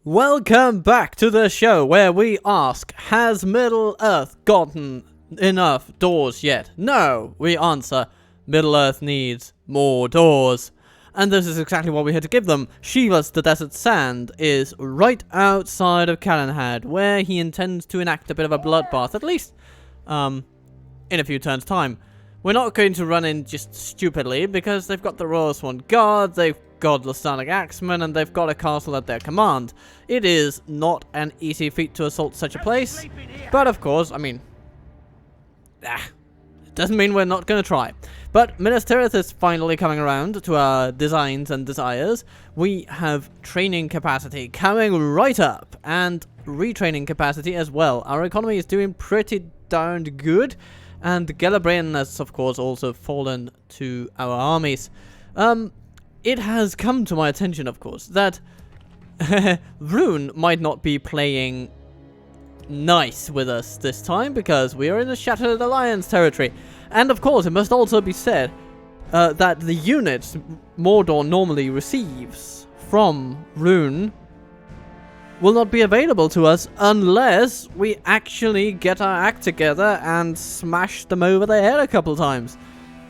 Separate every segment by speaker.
Speaker 1: Welcome back to the show where we ask, has Middle-earth gotten enough doors yet? No, we answer, Middle-earth needs more doors. And this is exactly what we had to give them. Shivas, the Desert Sand, is right outside of Calenhad, where he intends to enact a bit of a bloodbath, at least, in a few turns' time. We're not going to run in just stupidly, because they've got the Royal Sworn Guard, they've got the Sonic Axemen, and they've got a castle at their command. It is not an easy feat to assault such a place, but of course, I mean, it doesn't mean we're not going to try. But Minas Tirith is finally coming around to our designs and desires. We have training capacity coming right up, and retraining capacity as well. Our economy is doing pretty darned good, and Galabrian has, of course, also fallen to our armies. It has come to my attention, of course, that Rune might not be playing nice with us this time, because we are in the Shattered Alliance territory. And of course, it must also be said that the units Mordor normally receives from Rune will not be available to us unless we actually get our act together and smash them over the head a couple times.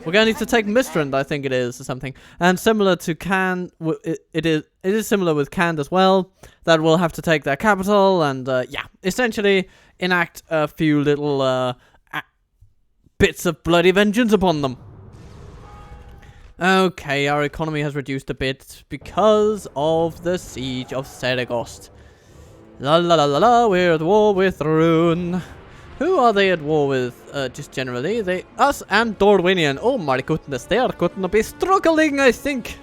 Speaker 1: We're going to need to take Mistrand, I think it is, or something. And similar to Can, it is similar with Can as well, that we'll have to take their capital and, yeah, essentially enact a few little bits of bloody vengeance upon them. Okay, our economy has reduced a bit because of the siege of Saragost. La la la la la, we're at war with Rune. Who are they at war with, just generally? Us and Dorwinian. Oh my goodness, they are going to be struggling, I think.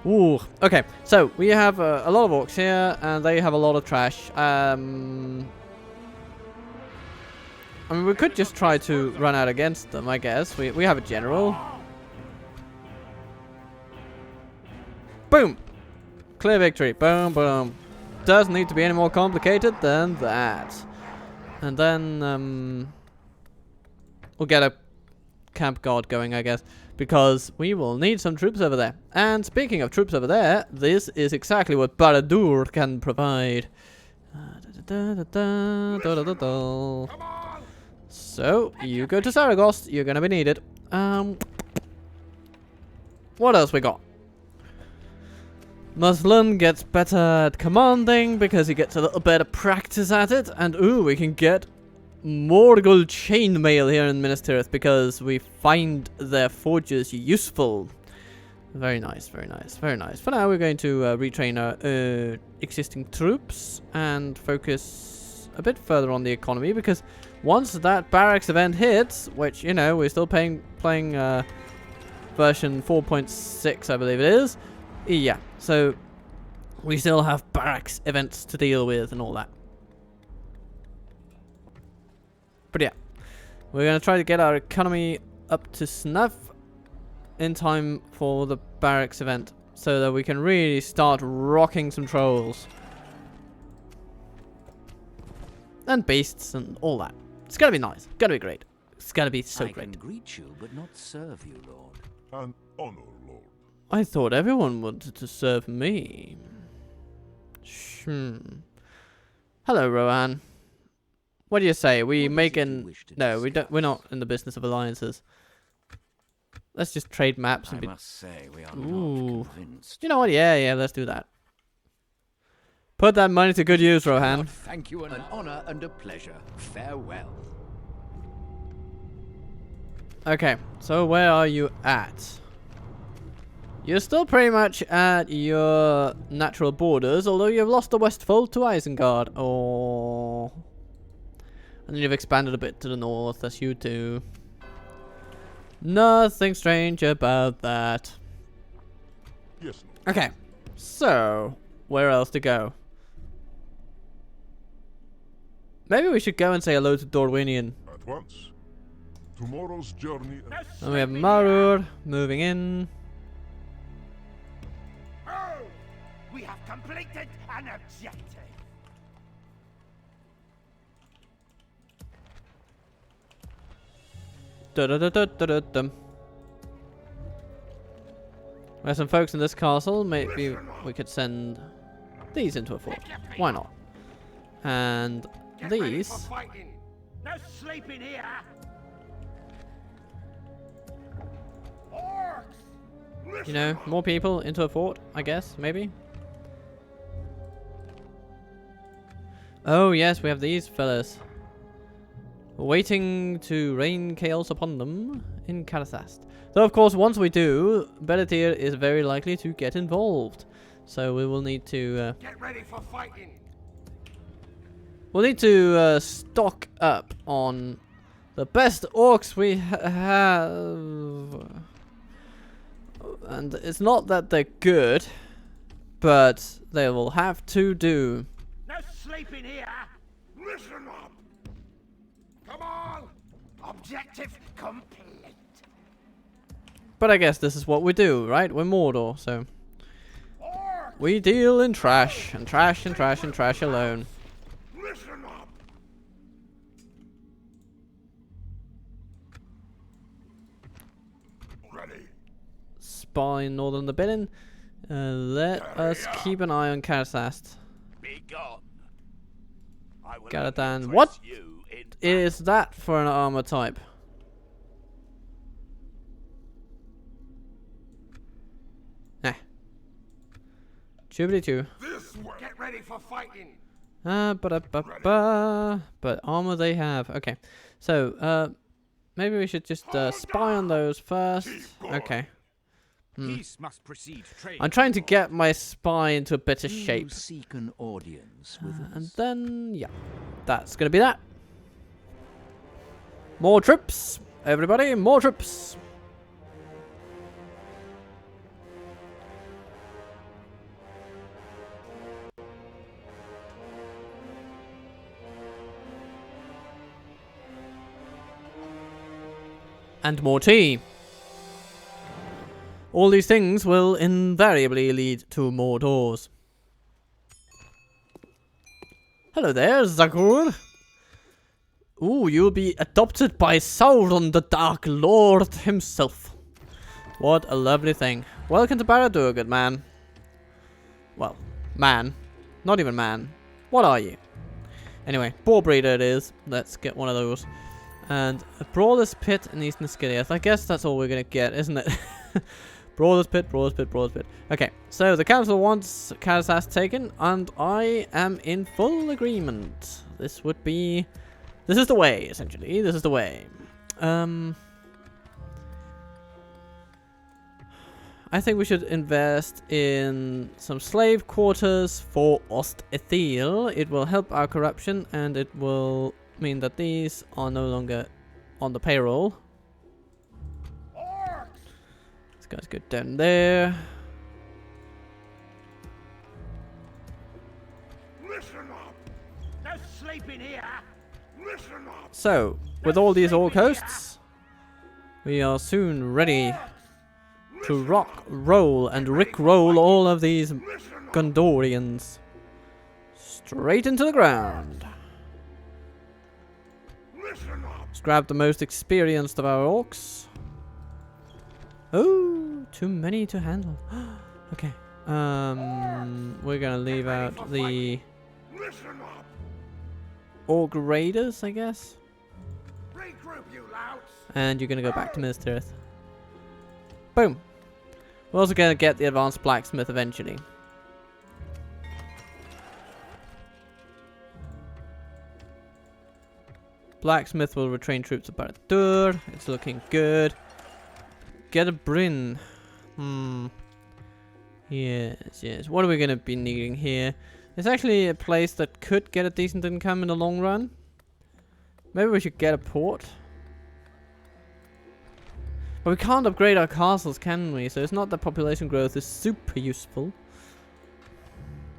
Speaker 1: Ooh. Okay, so we have a lot of orcs here, and they have a lot of trash. I mean, we could just try to run out against them, I guess. We have a general. Boom! Clear victory. Boom, boom. Doesn't need to be any more complicated than that. And then, we'll get a camp guard going, I guess, because we will need some troops over there. And speaking of troops over there, this is exactly what Baradur can provide. So, you go to Saragost, you're gonna be needed. What else we got? Muslin gets better at commanding because he gets a little bit of practice at it. And ooh, we can get Morgul chainmail here in Minas Tirith because we find their forges useful. Very nice, very nice, very nice. For now, we're going to retrain our existing troops and focus a bit further on the economy, because once that barracks event hits, which, you know, we're still playing version 4.6, I believe it is. Yeah, so we still have barracks events to deal with and all that. But yeah, we're going to try to get our economy up to snuff in time for the barracks event, so that we can really start rocking some trolls. And beasts and all that. It's going to be nice. It's going to be great. It's going to be so great.
Speaker 2: I can greet you, but not serve you, Lord.
Speaker 3: An honor, Lord.
Speaker 1: I thought everyone wanted to serve me. Hello, Rohan. What do you say? We make an... No, we don't. We're not in the business of alliances. Let's just trade maps and
Speaker 2: I
Speaker 1: be...
Speaker 2: must say, we are
Speaker 1: Ooh.
Speaker 2: not convinced.
Speaker 1: You know what? Yeah, let's do that. Put that money to good use, Rohan.
Speaker 2: Lord, thank you, an honor and a pleasure. Farewell.
Speaker 1: Okay, so where are you at? You're still pretty much at your natural borders, although you've lost the Westfold to Isengard. Oh. And then you've expanded a bit to the north, as you do. Nothing strange about that.
Speaker 3: Yes, Lord.
Speaker 1: Okay, so where else to go? Maybe we should go and say hello to Dorwinian.
Speaker 3: At once. Tomorrow's journey.
Speaker 1: And we have Marur moving in.
Speaker 4: We have completed an objective.
Speaker 1: Da-da-da-da-da-da-dum. We have some folks in this castle. Maybe we could send these into a fort. Why not? And
Speaker 4: Get ready for
Speaker 1: these.
Speaker 4: fighting. No sleeping here. Orcs.
Speaker 1: You know, more people into a fort, I guess, maybe. Oh yes, we have these fellas. Waiting to rain chaos upon them in Calenhad. Though of course, once we do, Belletir is very likely to get involved. So we will need to...
Speaker 4: Get ready for fighting.
Speaker 1: we'll need to stock up on the best orcs we have. And it's not that they're good, but they will have to do.
Speaker 4: No sleeping here. Listen up. Come on. Objective complete.
Speaker 1: But I guess this is what we do, right? We're Mordor, so
Speaker 4: Orcs.
Speaker 1: we deal in trash, and trash, and trash, and trash alone.
Speaker 4: Listen up. Ready.
Speaker 1: Spy in northern the Billin. Let us keep an eye on Calenhad.
Speaker 2: Be gone. I will
Speaker 1: Galadhan,
Speaker 2: only
Speaker 1: what
Speaker 2: press you in
Speaker 1: is that for an armor type? Nah. Choobity-choo.
Speaker 4: This way. Get ready for fighting.
Speaker 1: But armor they have. Okay. So, maybe we should just spy on those first. Okay.
Speaker 2: Peace must precede trade.
Speaker 1: I'm trying to get my spy into a better
Speaker 2: Do you
Speaker 1: shape.
Speaker 2: seek an audience with
Speaker 1: And
Speaker 2: us?
Speaker 1: then, yeah. That's gonna be that. More troops. Everybody, more troops. And more tea. All these things will invariably lead to more doors. Hello there, Zagur. Ooh, you'll be adopted by Sauron, the Dark Lord himself. What a lovely thing. Welcome to Barad-dûr, good man. Well, man. Not even man. What are you? Anyway, boar breeder it is. Let's get one of those. And a Brawler's Pit in Eastern Skiliath. I guess that's all we're gonna get, isn't it? Brawler's Pit, Brawler's Pit, Brawler's Pit. Okay, so the council wants Calenhad taken, and I am in full agreement. This would be... This is the way, essentially. This is the way. I think we should invest in some slave quarters for Ost-Ethil. It will help our corruption, and it will mean that these are no longer on the payroll.
Speaker 4: Orcs.
Speaker 1: These guys go down there.
Speaker 4: Listen up. No sleeping here. Listen up.
Speaker 1: So, with all these orc hosts, we are soon ready to rock, roll, and rick-roll all of these Gondorians straight into the ground.
Speaker 4: Listen up.
Speaker 1: Let's grab the most experienced of our orcs. Oh, too many to handle. Okay. We're gonna leave out the
Speaker 4: Listen up.
Speaker 1: orc raiders, I guess.
Speaker 4: Regroup, you louts.
Speaker 1: And you're gonna go back to Minas Tirith. Boom. We're also gonna get the advanced blacksmith eventually. Blacksmith will retrain troops at Barad-dûr. It's looking good. Get a Bryn. Yes, yes. What are we gonna be needing here? It's actually a place that could get a decent income in the long run. Maybe we should get a port. But we can't upgrade our castles, can we? So it's not that population growth is super useful.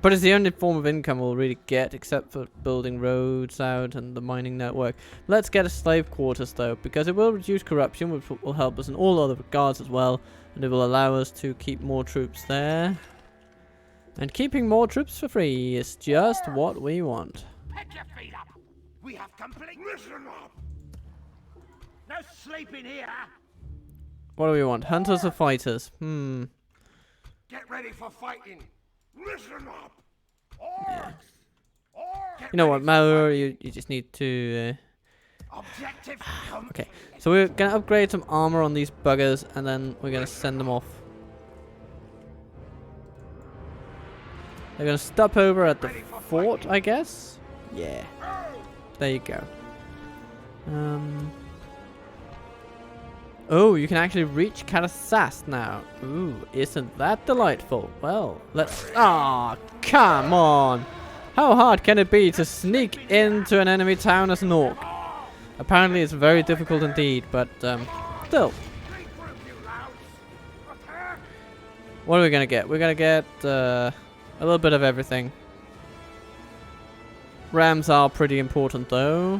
Speaker 1: But it's the only form of income we'll really get, except for building roads out and the mining network. Let's get a slave quarters though, because it will reduce corruption, which will help us in all other regards as well. And it will allow us to keep more troops there. And keeping more troops for free is just what we want.
Speaker 4: Pick your feet up. We have complete. Listen up. No sleeping here.
Speaker 1: What do we want? Hunters or fighters?
Speaker 4: Get ready for fighting. Listen up.
Speaker 1: Yeah. You know what, Mauer, you just need to...
Speaker 4: Objective
Speaker 1: Okay, so we're going to upgrade some armor on these buggers, and then we're going to send them off. They're going to stop over at the fort, I guess? Yeah. There you go. Oh, you can actually reach Calenhad now. Ooh, isn't that delightful? Well, let's... Ah, come on! How hard can it be to sneak into an enemy town as an orc? Apparently it's very difficult indeed, but still. What are we gonna get? We're gonna get a little bit of everything. Rams are pretty important though.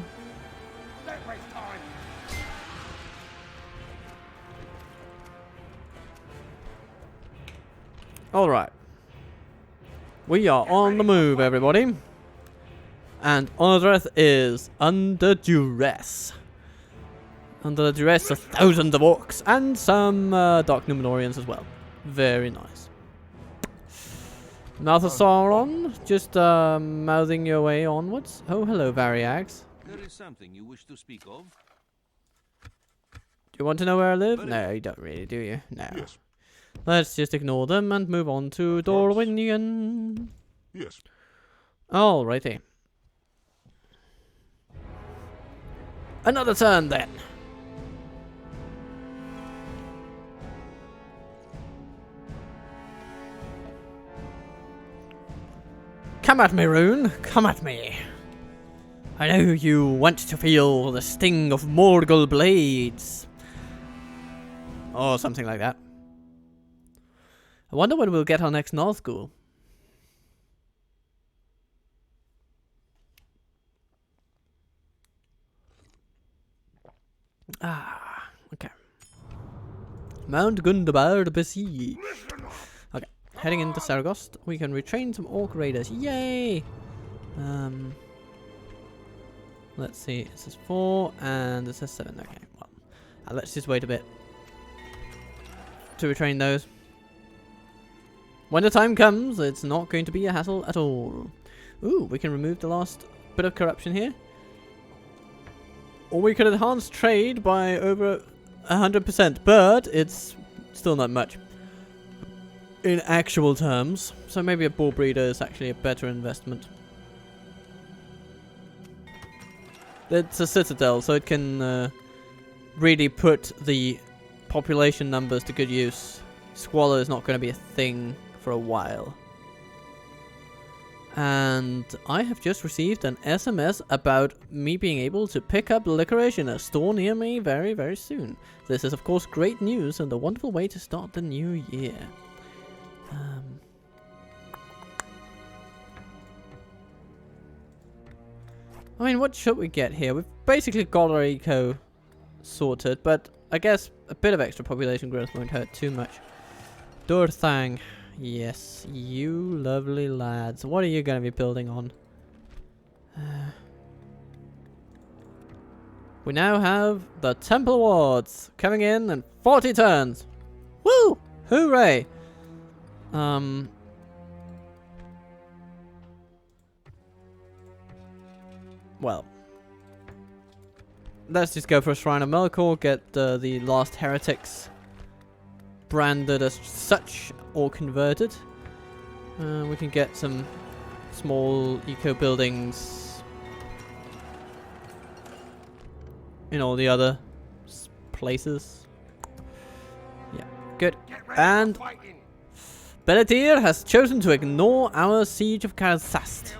Speaker 1: Alright. We are on the move, everybody. And Orodreth is under duress. Under the duress of thousands of orcs and some Dark Numenorians as well. Very nice. Mouth of Sauron, just mouthing your way onwards. Oh, hello, Variags.
Speaker 2: There is something you wish to speak of?
Speaker 1: Do you want to know where I live? No, you don't really, do you? No.
Speaker 3: Yes.
Speaker 1: Let's just ignore them and move on to Dorwinion.
Speaker 3: Yes.
Speaker 1: Alrighty. Another turn then. Come at me, Rune. Come at me. I know you want to feel the sting of Morgul blades. Or something like that. I wonder when we'll get our next nazgûl. Ah, okay. Mount Gundabard besieged. Okay, heading into Saragost. We can retrain some orc raiders. Yay! Let's see. This is 4 and this is 7. Okay, well, let's just wait a bit to retrain those. When the time comes, it's not going to be a hassle at all. Ooh, we can remove the last bit of corruption here. Or we could enhance trade by over 100%, but it's still not much in actual terms. So maybe a bull breeder is actually a better investment. It's a citadel, so it can really put the population numbers to good use. Squalor is not going to be a thing for a while. And I have just received an SMS about me being able to pick up licorice in a store near me very, very soon. This is of course great news and a wonderful way to start the new year. I mean, what should we get here? We've basically got our eco sorted, but I guess a bit of extra population growth won't hurt too much. Dorthang. Yes, you lovely lads. What are you going to be building on? We now have the Temple Wards coming in 40 turns. Woo! Hooray! Well, let's just go for a Shrine of Melkor, get the last heretics branded as such or converted. We can get some small eco buildings in all the other places. Yeah, good. And Belletir has chosen to ignore our siege of Calenhad.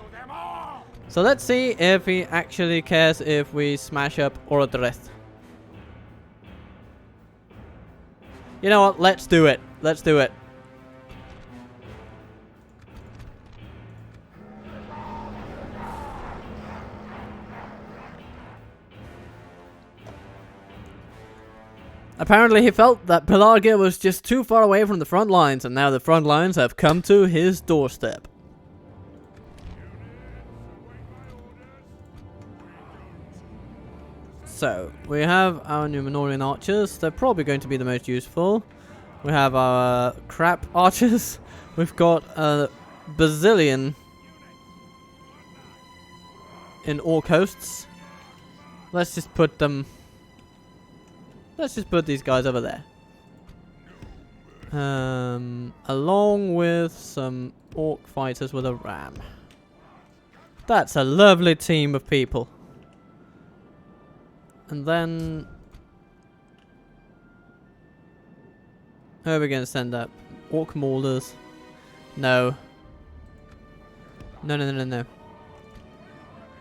Speaker 1: So let's see if he actually cares if we smash up Orodreth. You know what? Let's do it. Let's do it. Apparently he felt that Pelargia was just too far away from the front lines, and now the front lines have come to his doorstep. So, we have our Numenorian archers. They're probably going to be the most useful. We have our crap archers. We've got a bazillion in orc hosts. Let's just put them... Let's just put these guys over there. Along with some orc fighters with a ram. That's a lovely team of people. And then... Who are we going to send up? Orc maulers? No. No.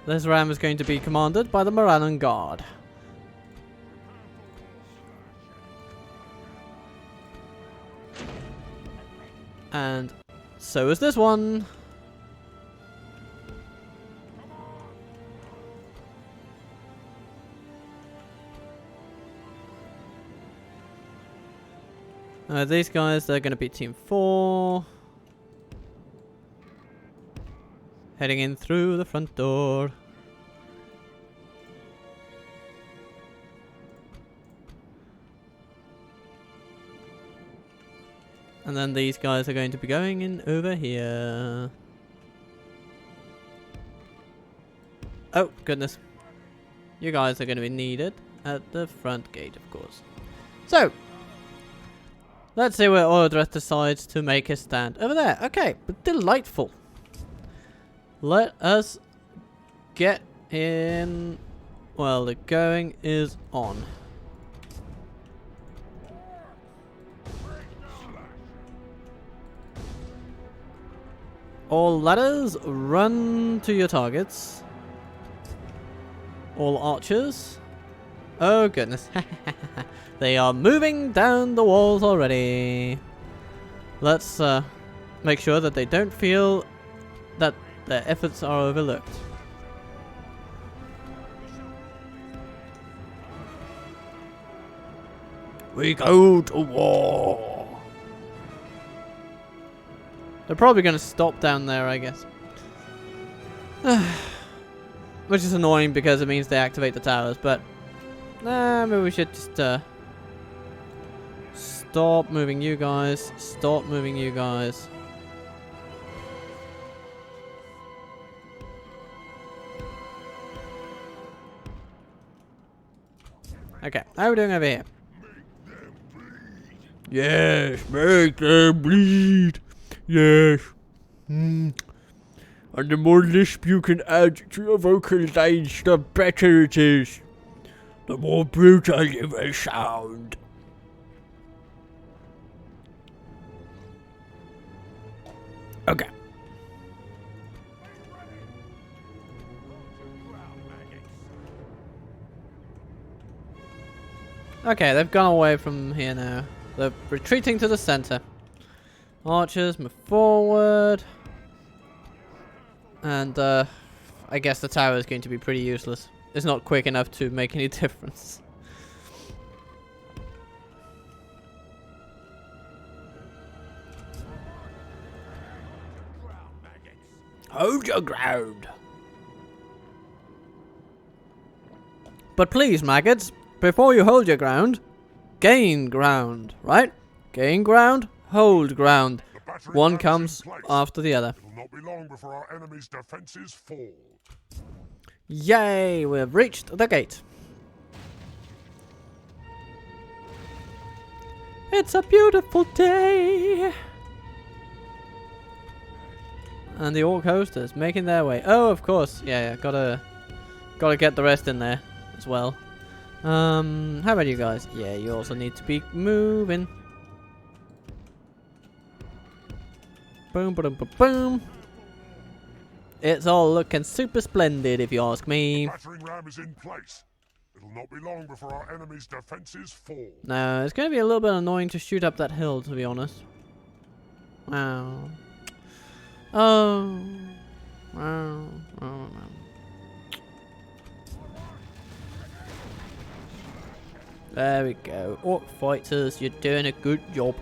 Speaker 1: This ram is going to be commanded by the Morannon Guard. And so is this one. These guys, they're going to be team 4. Heading in through the front door. And then these guys are going to be going in over here. Oh, goodness. You guys are going to be needed at the front gate, of course. So, let's see where Orodreth decides to make his stand. Over there. Okay, but delightful. Let us get in. Well, the going is on. All ladders, run to your targets. All archers. Oh goodness. They are moving down the walls already. Let's make sure that they don't feel that their efforts are overlooked. We go to war. They're probably going to stop down there, I guess. Which is annoying because it means they activate the towers, but... maybe we should just... stop moving you guys. Stop moving you guys. Okay, how are we doing over here? Yes, make them bleed. Yes. And the more lisp you can add to your vocal lines, the better it is. The more brutal you will sound. Okay. Okay, they've gone away from here now. They're retreating to the center. Archers, move forward. And, I guess the tower is going to be pretty useless. It's not quick enough to make any difference. Hold your ground. But please, maggots, before you hold your ground, gain ground, right? Gain ground, hold ground. One comes after the other.
Speaker 3: It'll not be long before our enemy's defenses fall.
Speaker 1: Yay, we've reached the gate. It's a beautiful day. And the orc host is making their way. Oh, of course. Yeah, gotta get the rest in there as well. How about you guys? Yeah, you also need to be moving. Boom, boom, boom, boom. It's all looking super splendid, if you ask me.
Speaker 3: Battering ram is in place. It'll not be long before our enemy's defenses fall.
Speaker 1: No, it's going to be a little bit annoying to shoot up that hill, to be honest. Wow. Oh. Wow. Oh. There we go. Orc fighters, you're doing a good job.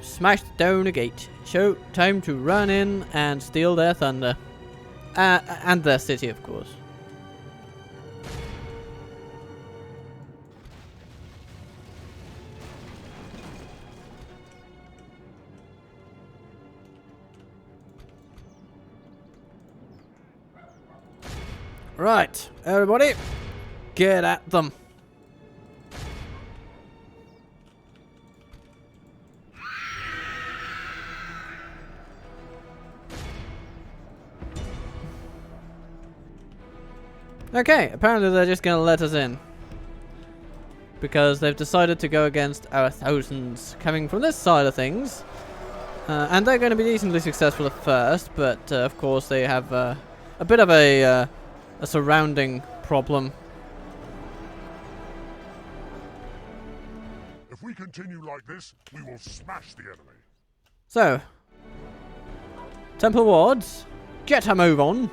Speaker 1: Smashed down a gate. So, time to run in and steal their thunder. And their city, of course. Right, everybody, get at them. Okay, apparently they're just gonna let us in. Because they've decided to go against our thousands coming from this side of things. And they're going to be decently successful at first, but of course they have a bit of a surrounding problem.
Speaker 3: If we continue like this, we will smash the enemy.
Speaker 1: So, Temple Wards, get a move on.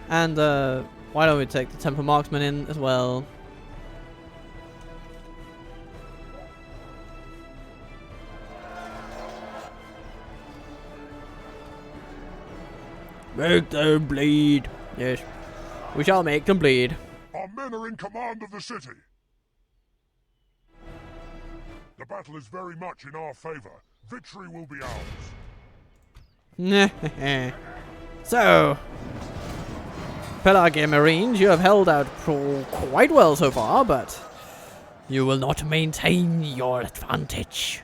Speaker 1: And why don't we take the Temple Marksman in as well? Make them bleed. Yes, we shall make them bleed.
Speaker 3: Our men are in command of the city. The battle is very much in our favor. Victory will be ours.
Speaker 1: So, Pelagian Marines, you have held out quite well so far, but you will not maintain your advantage.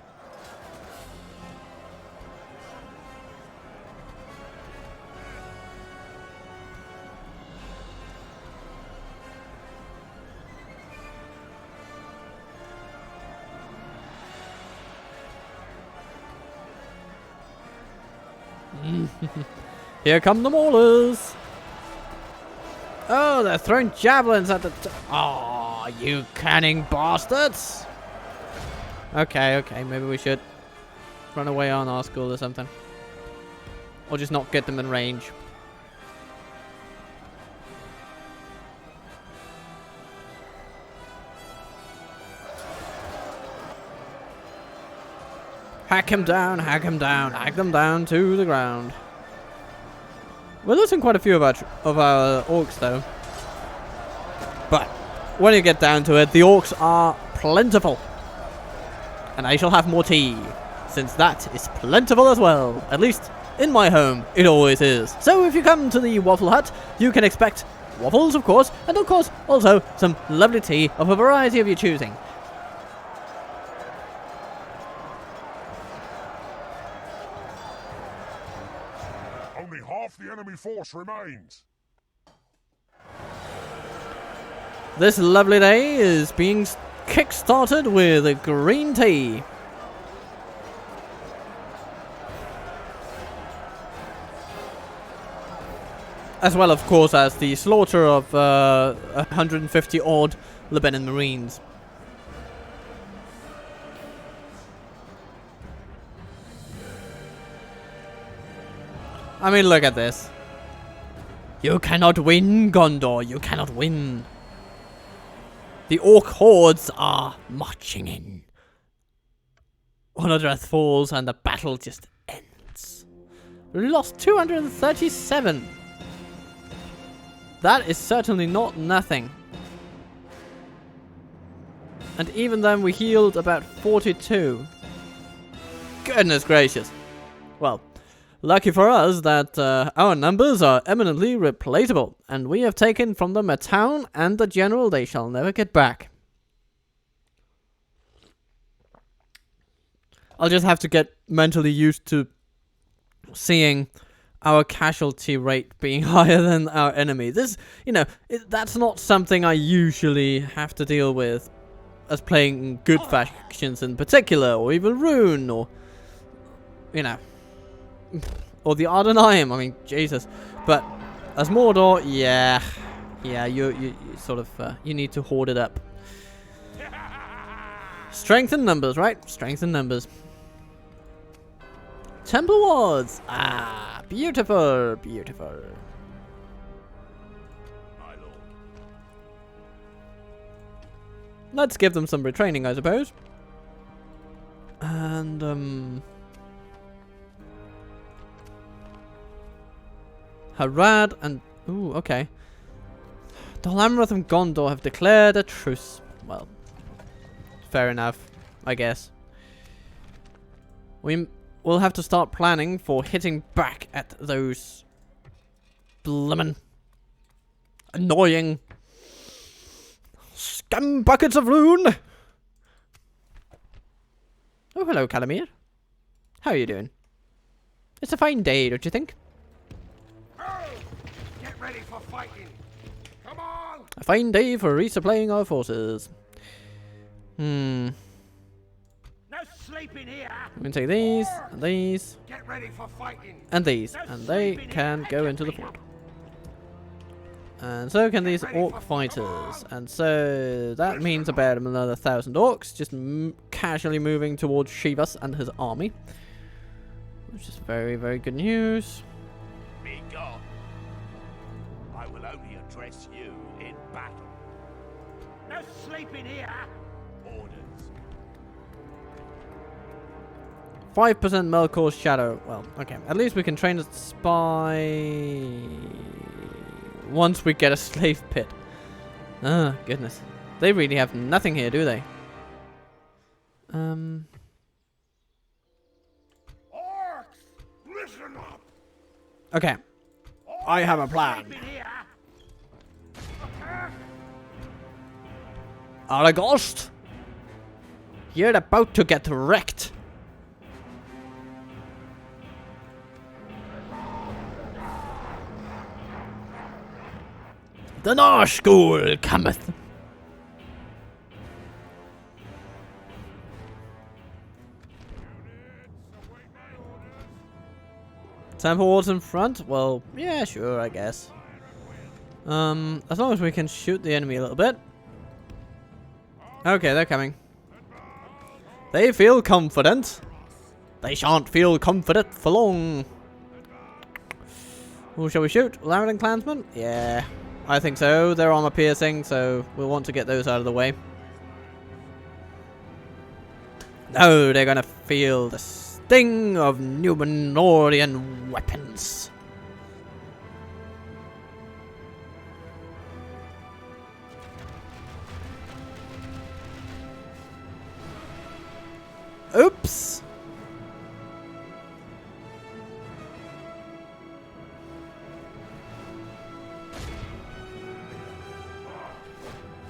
Speaker 1: Here come the maulers. Oh, they're throwing javelins at the... Oh, you canning bastards. Okay, maybe we should run away on our school or something. Or just not get them in range. Hack him down, hack him down, hack them down to the ground. We're losing quite a few of our orcs though. But when you get down to it, the orcs are plentiful. And I shall have more tea, since that is plentiful as well. At least in my home, it always is. So if you come to the Waffle Hut, you can expect waffles, of course, and of course also some lovely tea of a variety of your choosing.
Speaker 3: Only half the enemy force remains.
Speaker 1: This lovely day is being kick-started with a green tea. As well, of course, as the slaughter of 150 odd Lebanon Marines. I mean, look at this. You cannot win, Gondor. You cannot win. The orc hordes are marching in. Orodreth falls and the battle just ends. We lost 237. That is certainly not nothing. And even then we healed about 42. Goodness gracious. Well, lucky for us that our numbers are eminently replaceable, and we have taken from them a town and the general they shall never get back. I'll just have to get mentally used to seeing our casualty rate being higher than our enemy. This, you know, that's not something I usually have to deal with as playing good factions in particular, or even Rune, or, you know, or the Ardenheim. I mean, Jesus. But as Mordor, yeah, you sort of you need to hoard it up. Strength in numbers, right? Strength in numbers. Temple Wards. Ah, beautiful, beautiful.
Speaker 2: My lord.
Speaker 1: Let's give them some retraining, I suppose. And Harad and... Ooh, okay. Dalamrath and Gondor have declared a truce. Well, fair enough, I guess. We we'll have to start planning for hitting back at those blimmin' annoying scum buckets of rune. Oh, hello, Calamir. How are you doing? It's a fine day, don't you think?
Speaker 4: Get ready for fighting. Come on.
Speaker 1: A fine day for resupplying our forces.
Speaker 4: No sleeping here.
Speaker 1: We can take these, and these,
Speaker 4: Get ready for fighting.
Speaker 1: and these, and they can go into the fort. And so can these orc fighters. And so that means about another 1,000 orcs just casually moving towards Shivas and his army. Which is very, very good news.
Speaker 4: Be gone. I will only address you in battle. No sleeping here. Orders.
Speaker 1: 5% Melkor's shadow. Well, okay. At least we can train a spy once we get a slave pit. Ah, goodness. They really have nothing here, do they?
Speaker 4: Orcs, listen up.
Speaker 1: Okay. I have a plan.
Speaker 4: Sleeping here.
Speaker 1: Aragost! You're about to get wrecked. The nazgûl cometh. Time for wars in front? Well, yeah, sure, I guess. As long as we can shoot the enemy a little bit. Okay, they're coming. They feel confident. They shan't feel confident for long. Who shall we shoot? Laridan Clansmen? Yeah, I think so. They're armor piercing, so we'll want to get those out of the way. No, they're gonna feel the sting of Numenorian weapons. Oops.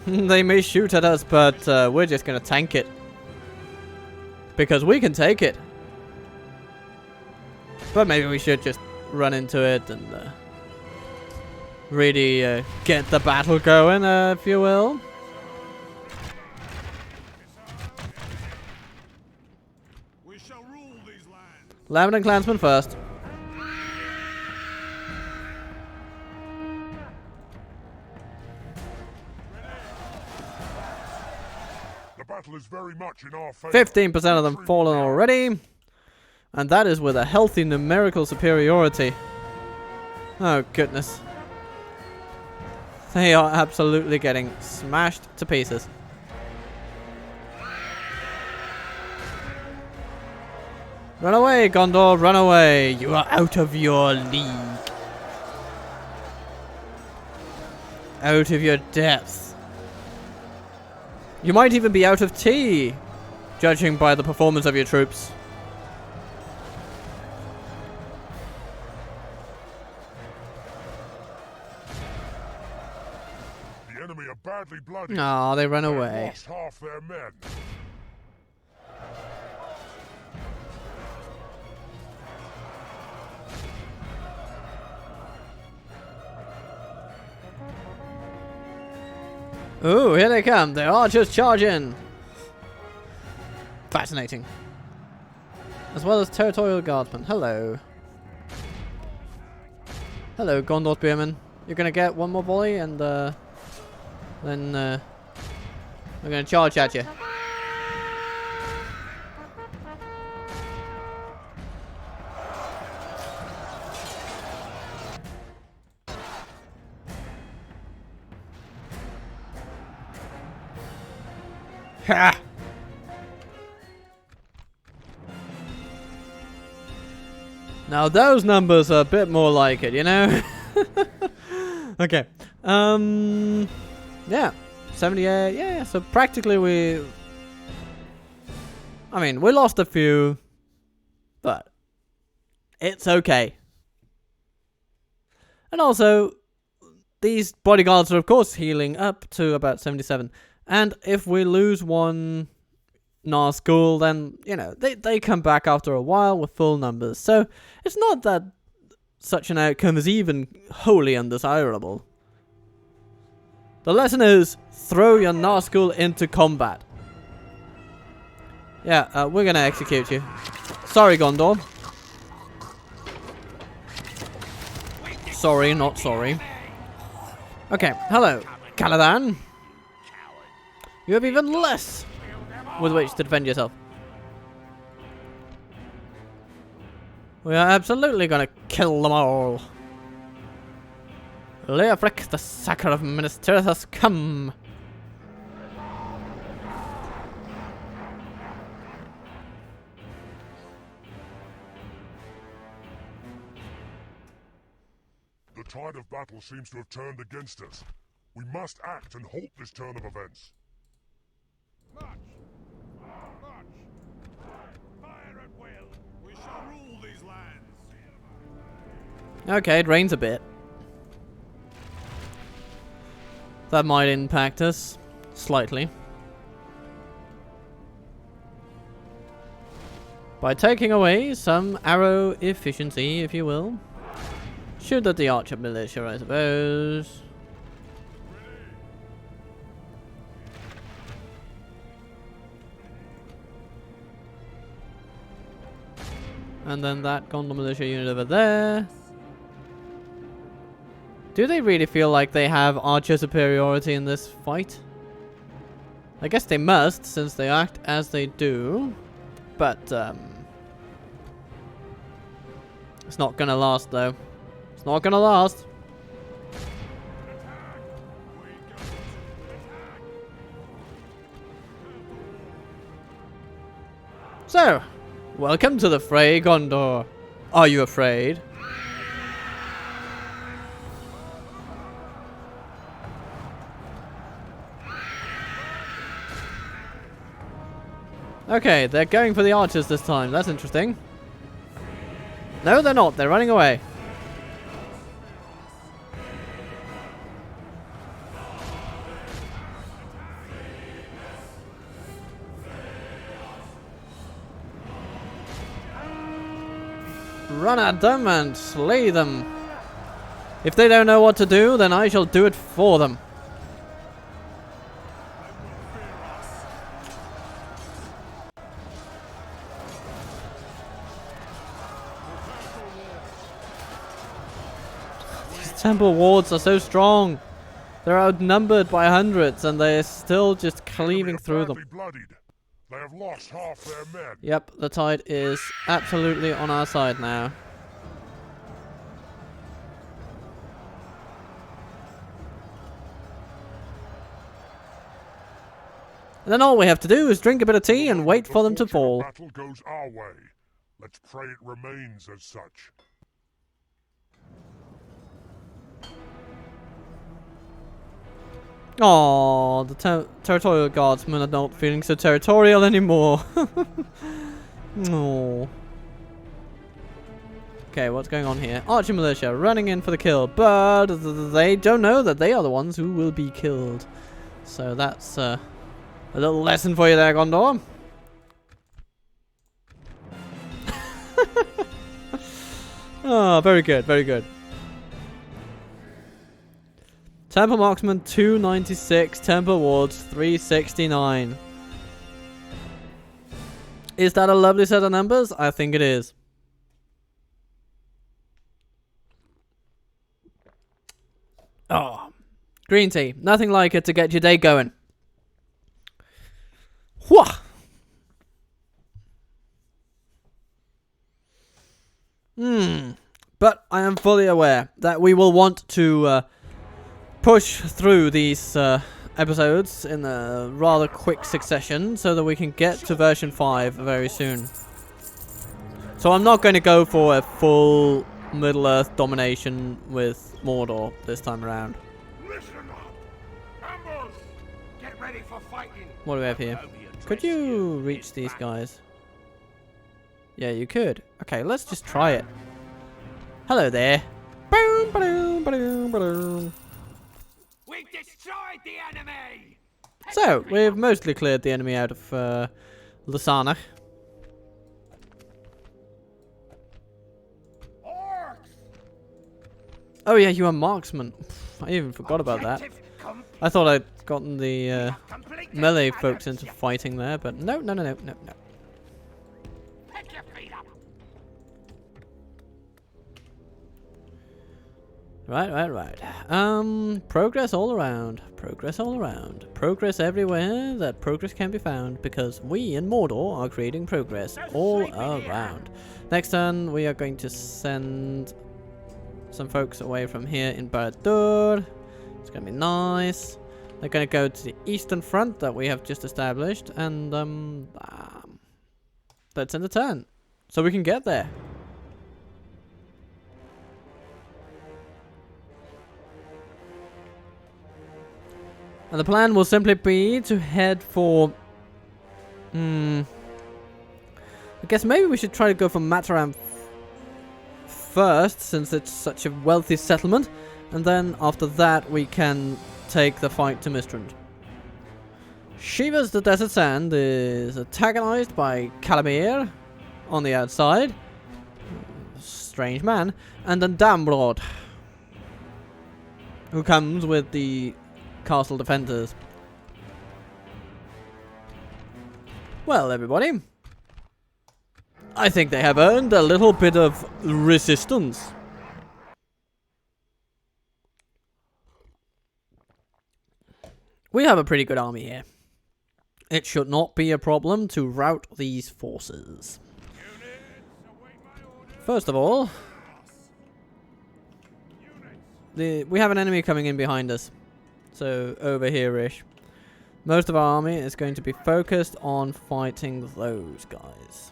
Speaker 1: They may shoot at us, but we're just gonna tank it. Because we can take it. But maybe we should just run into it and really get the battle going, if you will.
Speaker 3: We shall rule these lands.
Speaker 1: Laridan Clansmen first.
Speaker 3: The battle is very much in our favor.
Speaker 1: 15% of them fallen already. And that is with a healthy numerical superiority. Oh, goodness. They are absolutely getting smashed to pieces. Run away, Gondor, run away. You are out of your league. Out of your depth. You might even be out of tea, judging by the performance of your troops.
Speaker 3: The enemy are badly bloodied.
Speaker 1: Aw, they run
Speaker 3: They've
Speaker 1: away.
Speaker 3: lost half their men.
Speaker 1: Ooh, here they come. The archers charging. Fascinating. As well as territorial guardsmen. Hello. Hello, Gondor spearmen. You're gonna get one more volley and then we're gonna charge at you. Ha! Now those numbers are a bit more like it, you know? Okay. Yeah. 78. Yeah, so practically I mean, we lost a few, but It's okay. And also, these bodyguards are of course healing up to about 77. And if we lose one nazgûl, then, you know, they come back after a while with full numbers. So it's not that such an outcome is even wholly undesirable. The lesson is, throw your nazgûl into combat. Yeah, we're gonna execute you. Sorry, Gondor. Sorry, not sorry. Okay, hello, Calenhad. You have even less with which to defend yourself. We are absolutely gonna kill them all. Leofric, the sacker of Minas Tirith has come.
Speaker 3: The tide of battle seems to have turned against us. We must act and halt this turn of events.
Speaker 4: March! March! Fire at will! We shall rule these lands!
Speaker 1: Okay, it rains a bit. That might impact us slightly. By taking away some arrow efficiency, if you will. Shoot at the archer militia, I suppose. And then that Gondor militia unit over there. Do they really feel like they have archer superiority in this fight? I guess they must, since they act as they do. But, it's not gonna last, though. It's not gonna last. So, welcome to the fray, Gondor. Are you afraid? Okay, they're going for the archers this time. That's interesting. No, they're not. They're running away. Run at them and slay them. If they don't know what to do, then I shall do it for them. Temple wards are so strong. They're outnumbered by hundreds and they're still just cleaving through them.
Speaker 3: Bloodied. They have lost half their men.
Speaker 1: Yep, the tide is absolutely on our side now. And then all we have to do is drink a bit of tea and wait for them to fall.
Speaker 3: The battle goes our way. Let's pray it remains as such.
Speaker 1: Aww, the territorial guardsmen are not feeling so territorial anymore. Aww. Okay, what's going on here? Archer militia running in for the kill, but they don't know that they are the ones who will be killed. So that's a little lesson for you there, Gondor. Oh, very good, very good. Temple Marksman 296, Temple Wards 369. Is that a lovely set of numbers? I think it is. Oh, green tea. Nothing like it to get your day going. Whoa! But I am fully aware that we will want to push through these episodes in a rather quick succession so that we can get to version 5 very soon. So I'm not going to go for a full Middle-earth domination with Mordor this time around.
Speaker 4: Listen up! Ambush! Get ready for fighting!
Speaker 1: What do we have here? Could you reach these guys? Yeah, you could. Okay, let's just try it. Hello there. Boom, ba-doom, ba-doom, ba-doom.
Speaker 4: We've destroyed the enemy!
Speaker 1: So, we've mostly cleared the enemy out of Lasana.
Speaker 4: Orcs!
Speaker 1: Oh yeah, you are marksman. I even forgot about that.
Speaker 4: Objective complete.
Speaker 1: I thought I'd gotten the
Speaker 4: Complete
Speaker 1: melee
Speaker 4: the
Speaker 1: folks into
Speaker 4: objective.
Speaker 1: fighting there, but no, no, no, no, no, no.
Speaker 4: Pick your feet up.
Speaker 1: Right, right, right. Progress all around. Progress all around. Progress everywhere that progress can be found, because we in Mordor are creating progress all around. Next turn, we are going to send some folks away from here in Barad-dûr. It's going to be nice. They're going to go to the eastern front that we have just established, and let's end the turn so we can get there. And the plan will simply be to head for... I guess maybe we should try to go for Mataram first, since it's such a wealthy settlement. And then after that we can take the fight to Mistrand. Shivas the Desert Sand is antagonized by Calamir on the outside. Strange man. And then Damrod, who comes with the castle defenders. Well, everybody, I think they have earned a little bit of resistance. We have a pretty good army here. It should not be a problem to rout these forces. First of all, we have an enemy coming in behind us. So, over here-ish. Most of our army is going to be focused on fighting those guys.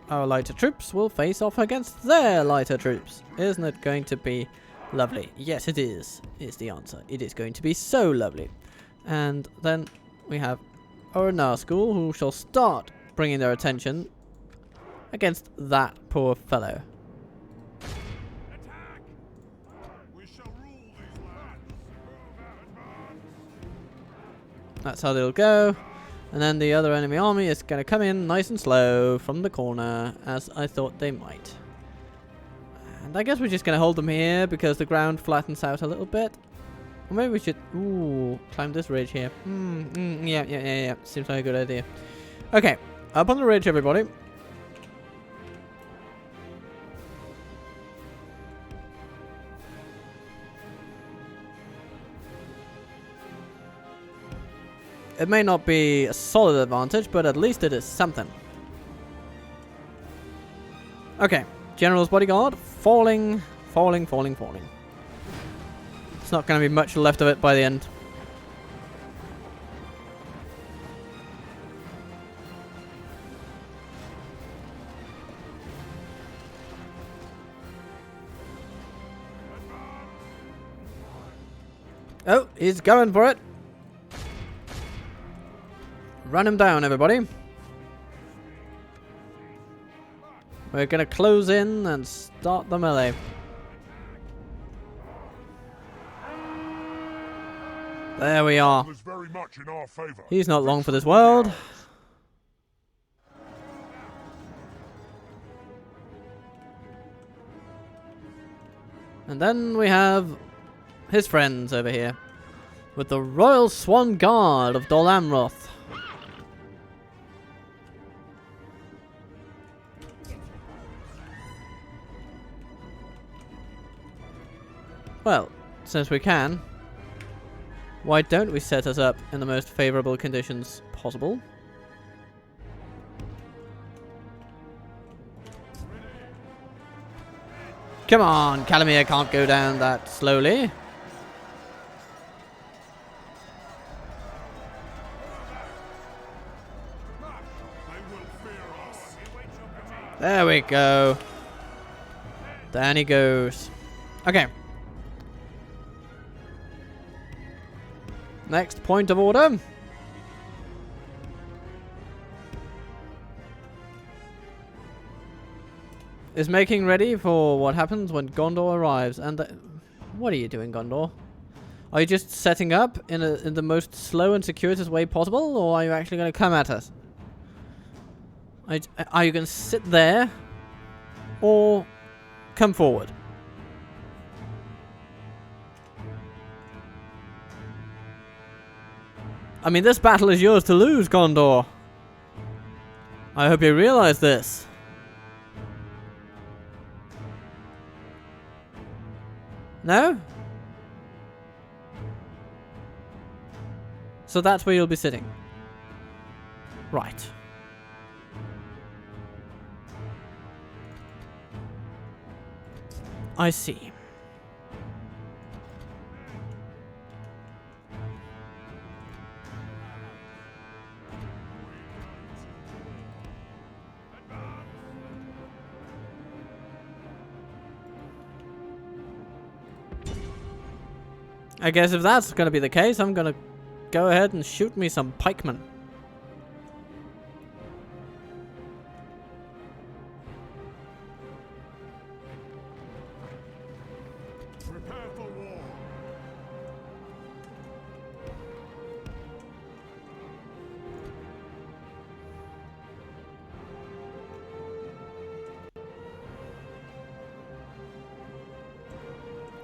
Speaker 1: Our lighter troops will face off against their lighter troops. Isn't it going to be lovely? Yes, it is the answer. It is going to be so lovely. And then we have our nazgûl, who shall start bringing their attention against that poor fellow. That's how they'll go. And then the other enemy army is going to come in nice and slow from the corner, as I thought they might. And I guess we're just going to hold them here because the ground flattens out a little bit. Or maybe we should, climb this ridge here. Yeah. Seems like a good idea. Okay, up on the ridge, everybody. It may not be a solid advantage, but at least it is something. Okay, General's bodyguard, falling. It's not going to be much left of it by the end. Oh, he's going for it. Run him down, everybody. We're going to close in and start the melee. There we are.
Speaker 3: Is very much in our favor.
Speaker 1: He's not long for this world. And then we have his friends over here with the Royal Swan Guard of Dol Amroth. Well, since we can, why don't we set us up in the most favorable conditions possible? Come on, Calamir can't go down that slowly. There we go. Down he goes. Okay. Next point of order. is making ready for what happens when Gondor arrives. And what are you doing, Gondor? Are you just setting up in the most slow and circuitous way possible, or are you actually going to come at us? Are you going to sit there, or come forward? I mean, this battle is yours to lose, Gondor. I hope you realize this. No? So that's where you'll be sitting. Right. I see. I guess if that's gonna be the case, I'm gonna go ahead and shoot me some pikemen.
Speaker 3: Prepare for war.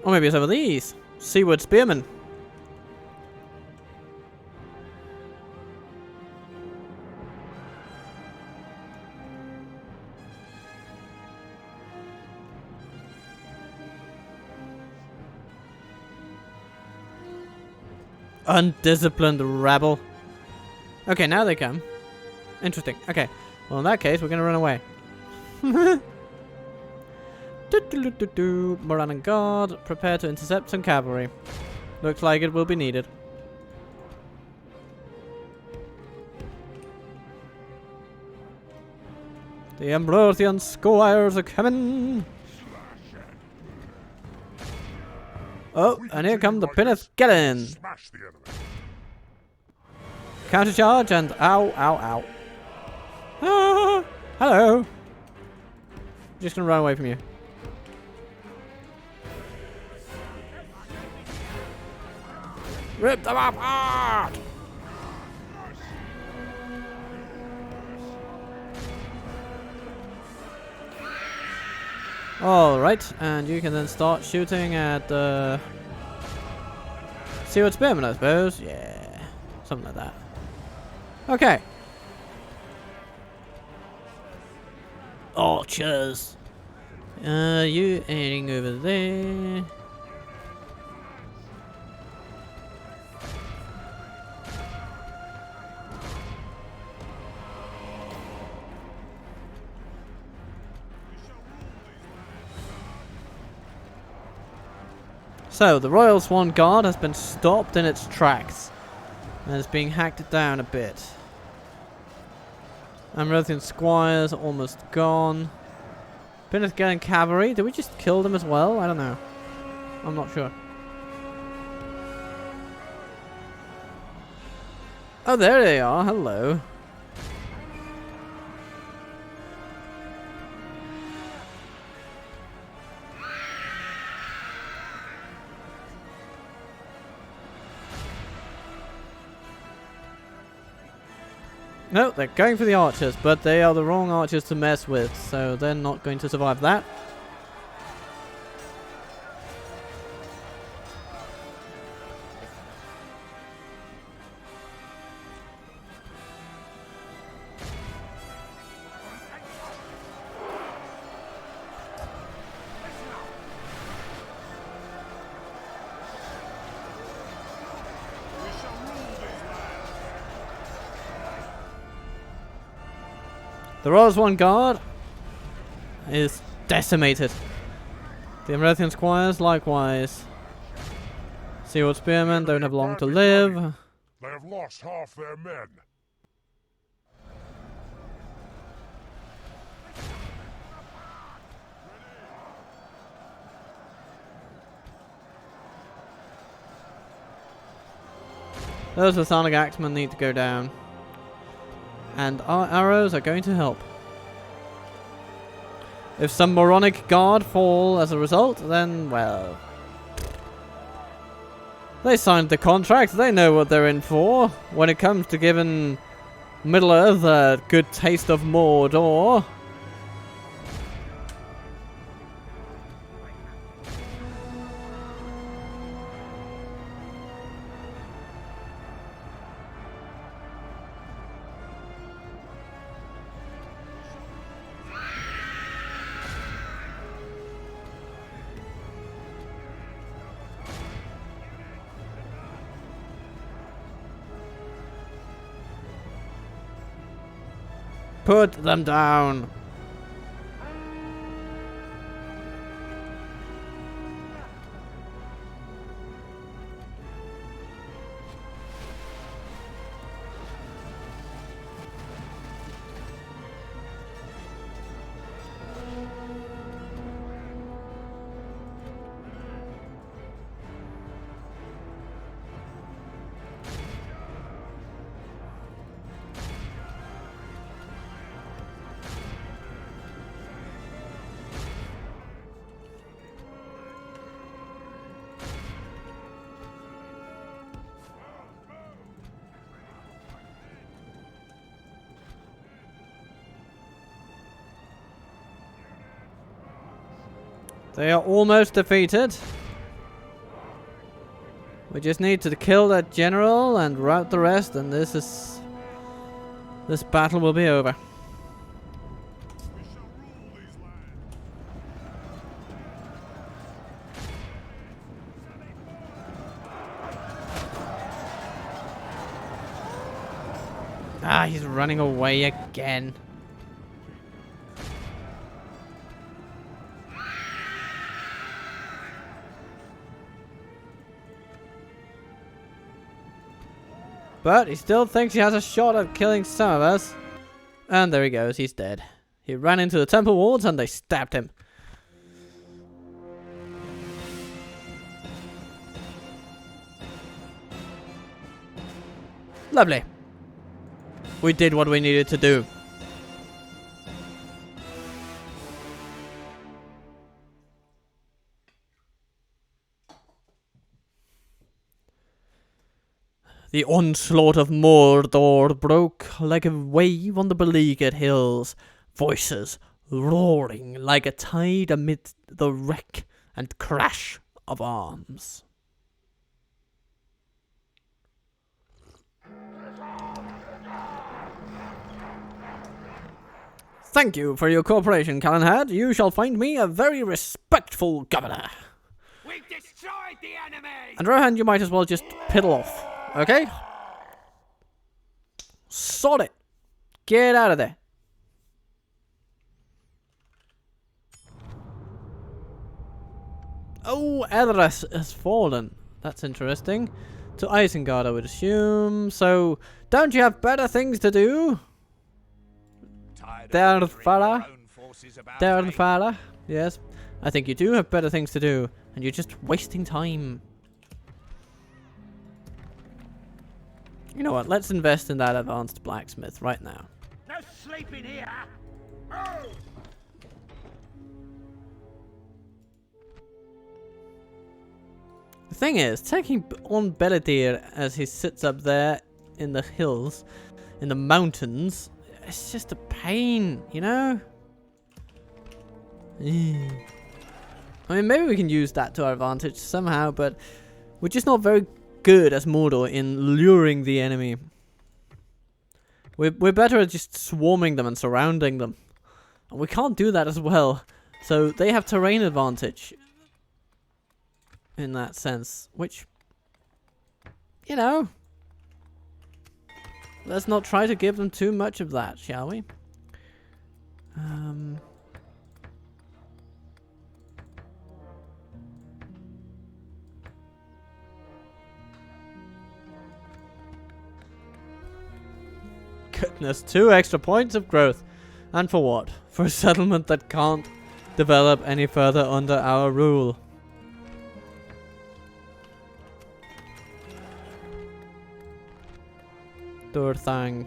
Speaker 1: Or maybe some of these. Seaward spearmen. Undisciplined rabble. Okay, now they come. Interesting. Okay. Well, in that case, we're gonna run away. Moran and guard, prepare to intercept some cavalry. Looks like it will be needed. The Ambrosian squires are coming. Oh, and here come the Pinneth Gellin.
Speaker 3: Smash the enemy.
Speaker 1: Counter charge and ow, ow, ow. Ah, hello. Just gonna run away from you. Rip them apart! Alright, and you can then start shooting at Seaward Spearmen, I suppose. Yeah, something like that. Okay. Archers. You heading over there. So, the Royal Swan Guard has been stopped in its tracks and is being hacked down a bit. Ambrosian Squires are almost gone. Pinneth Gellin Cavalry, did we just kill them as well? I don't know. I'm not sure. Oh, there they are. Hello. No, they're going for the archers, but they are the wrong archers to mess with, so they're not going to survive that. The Royal Swan Guard is decimated. The Ambrosian Squires likewise. Seaward Spearmen don't have long to live.
Speaker 3: They have lost half their men.
Speaker 1: Those Sonic Axemen need to go down. And our arrows are going to help. If some moronic guard fall as a result, then, well... They signed the contract, they know what they're in for. When it comes to giving Middle-earth a good taste of Mordor... Put them down. They are almost defeated. We just need to kill that general and rout the rest, and this battle will be over. Ah, he's running away again. But he still thinks he has a shot at killing some of us. And there he goes, he's dead. He ran into the temple walls and they stabbed him. Lovely. We did what we needed to do. The onslaught of Mordor broke like a wave on the beleaguered hills, voices roaring like a tide amid the wreck and crash of arms. Thank you for your cooperation, Calenhad. You shall find me a very respectful governor.
Speaker 4: We've destroyed the enemy!
Speaker 1: And Rohan, you might as well just piddle off. Okay? Sod it. Get out of there. Oh, Orodreth has fallen. That's interesting. To Isengard, I would assume. So, don't you have better things to do? There, fella. There, fella. Yes. I think you do have better things to do. And you're just wasting time. You know what? Let's invest in that advanced blacksmith right now.
Speaker 4: No sleeping here! Oh!
Speaker 1: The thing is, taking on Beladir as he sits up there in the hills, in the mountains, it's just a pain, you know? I mean, maybe we can use that to our advantage somehow, but we're just not very good as Mordor in luring the enemy. We're better at just swarming them and surrounding them. And we can't do that as well. So they have terrain advantage. In that sense. Which, you know. Let's not try to give them too much of that, shall we? Goodness, 2 extra points of growth. And for what? For a settlement that can't develop any further under our rule. Durthang.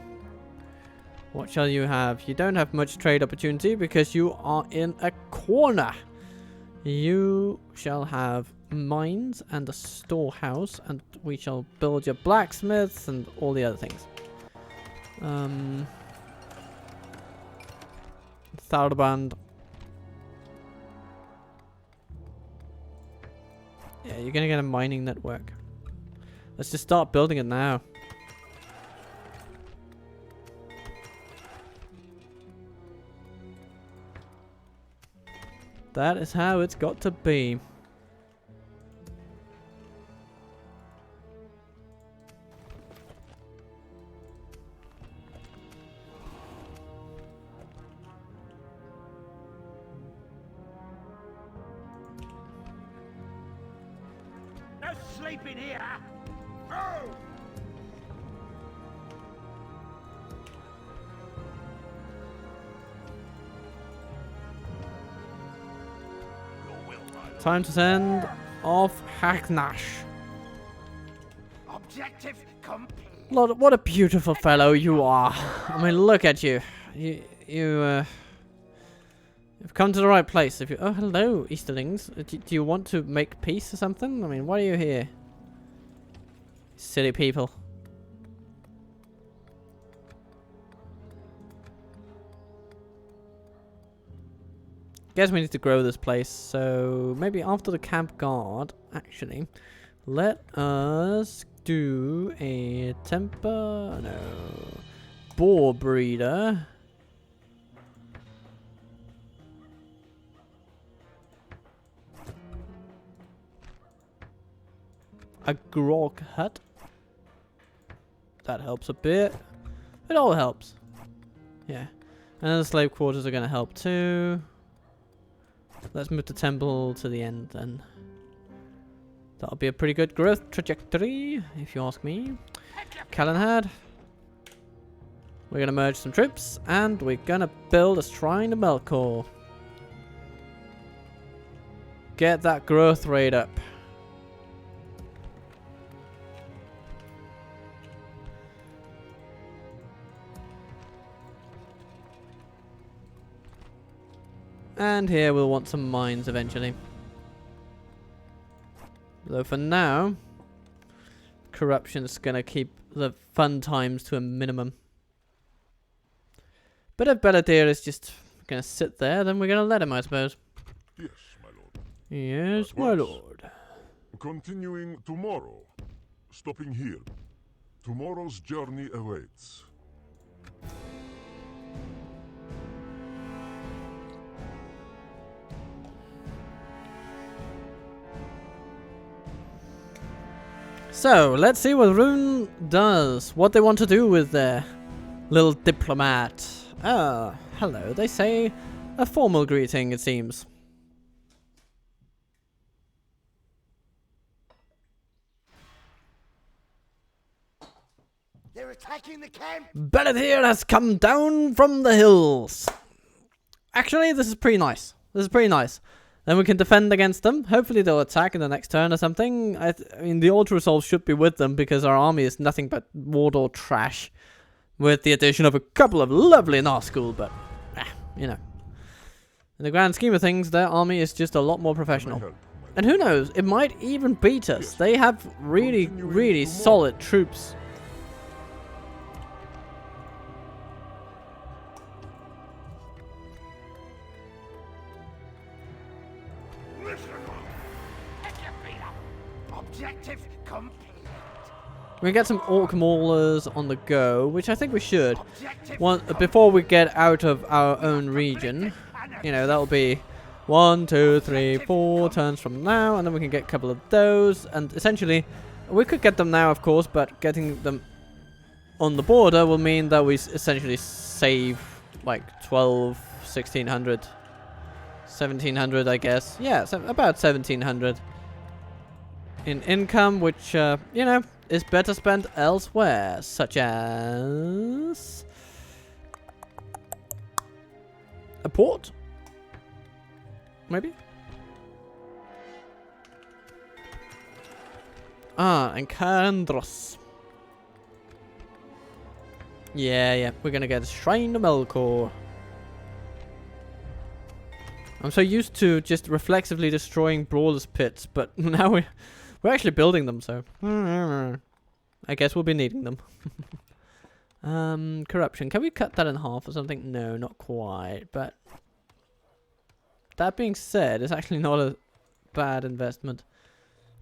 Speaker 1: What shall you have? You don't have much trade opportunity because you are in a corner. You shall have mines and a storehouse, and we shall build your blacksmiths and all the other things. Tharband. Yeah, you're gonna get a mining network. Let's just start building it now. That is how it's got to be.
Speaker 4: No sleeping here. Oh!
Speaker 1: Time to send off carnage.
Speaker 4: Objective complete.
Speaker 1: What a beautiful fellow you are. I mean, look at you. You've come to the right place. If you, oh, hello, Easterlings. Do you want to make peace or something? I mean, why are you here? Silly people. Guess we need to grow this place, so maybe after the camp guard, actually, let us do a boar breeder. A grog hut. That helps a bit. It all helps. Yeah. And the slave quarters are going to help too. Let's move the temple to the end then. That'll be a pretty good growth trajectory, if you ask me. Calenhad. We're going to merge some troops, and we're going to build a shrine to Melkor. Get that growth rate up. And here we'll want some mines eventually. Though for now, corruption's gonna keep the fun times to a minimum. But if Belladere is just gonna sit there, then we're gonna let him, I suppose.
Speaker 3: Yes, my lord.
Speaker 1: Yes,
Speaker 3: At
Speaker 1: my
Speaker 3: once.
Speaker 1: lord.
Speaker 3: Continuing tomorrow. Stopping here. Tomorrow's journey awaits.
Speaker 1: So, let's see what Rune does. What they want to do with their little diplomat. Ah, hello. They say a formal greeting, it seems.
Speaker 4: They're attacking the camp.
Speaker 1: Belladere has come down from the hills. Actually, this is pretty nice. This is pretty nice. Then we can defend against them. Hopefully they'll attack in the next turn or something. I mean, the Ultra Souls should be with them because our army is nothing but Mordor trash. With the addition of a couple of lovely nazgûl, but, you know. In the grand scheme of things, their army is just a lot more professional. And who knows, it might even beat us. They have really, really solid troops.
Speaker 4: Objective complete.
Speaker 1: We can get some orc maulers on the go, which I think we should.
Speaker 4: Objective
Speaker 1: Before we get out of our own region. You know, that'll be 1, 2, 3, 4 turns from now, and then we can get a couple of those. And essentially, we could get them now, of course, but getting them on the border will mean that we essentially save like 12, 1600, 1700, I guess. Yeah, so about 1700 in income, which, you know, is better spent elsewhere, such as a port, maybe. And Calenhad. Yeah, we're gonna get a Shrine to Melkor. I'm so used to just reflexively destroying Brawler's pits, but now we're actually building them, so I guess we'll be needing them. Corruption. Can we cut that in half or something? No, not quite, but that being said, it's actually not a bad investment.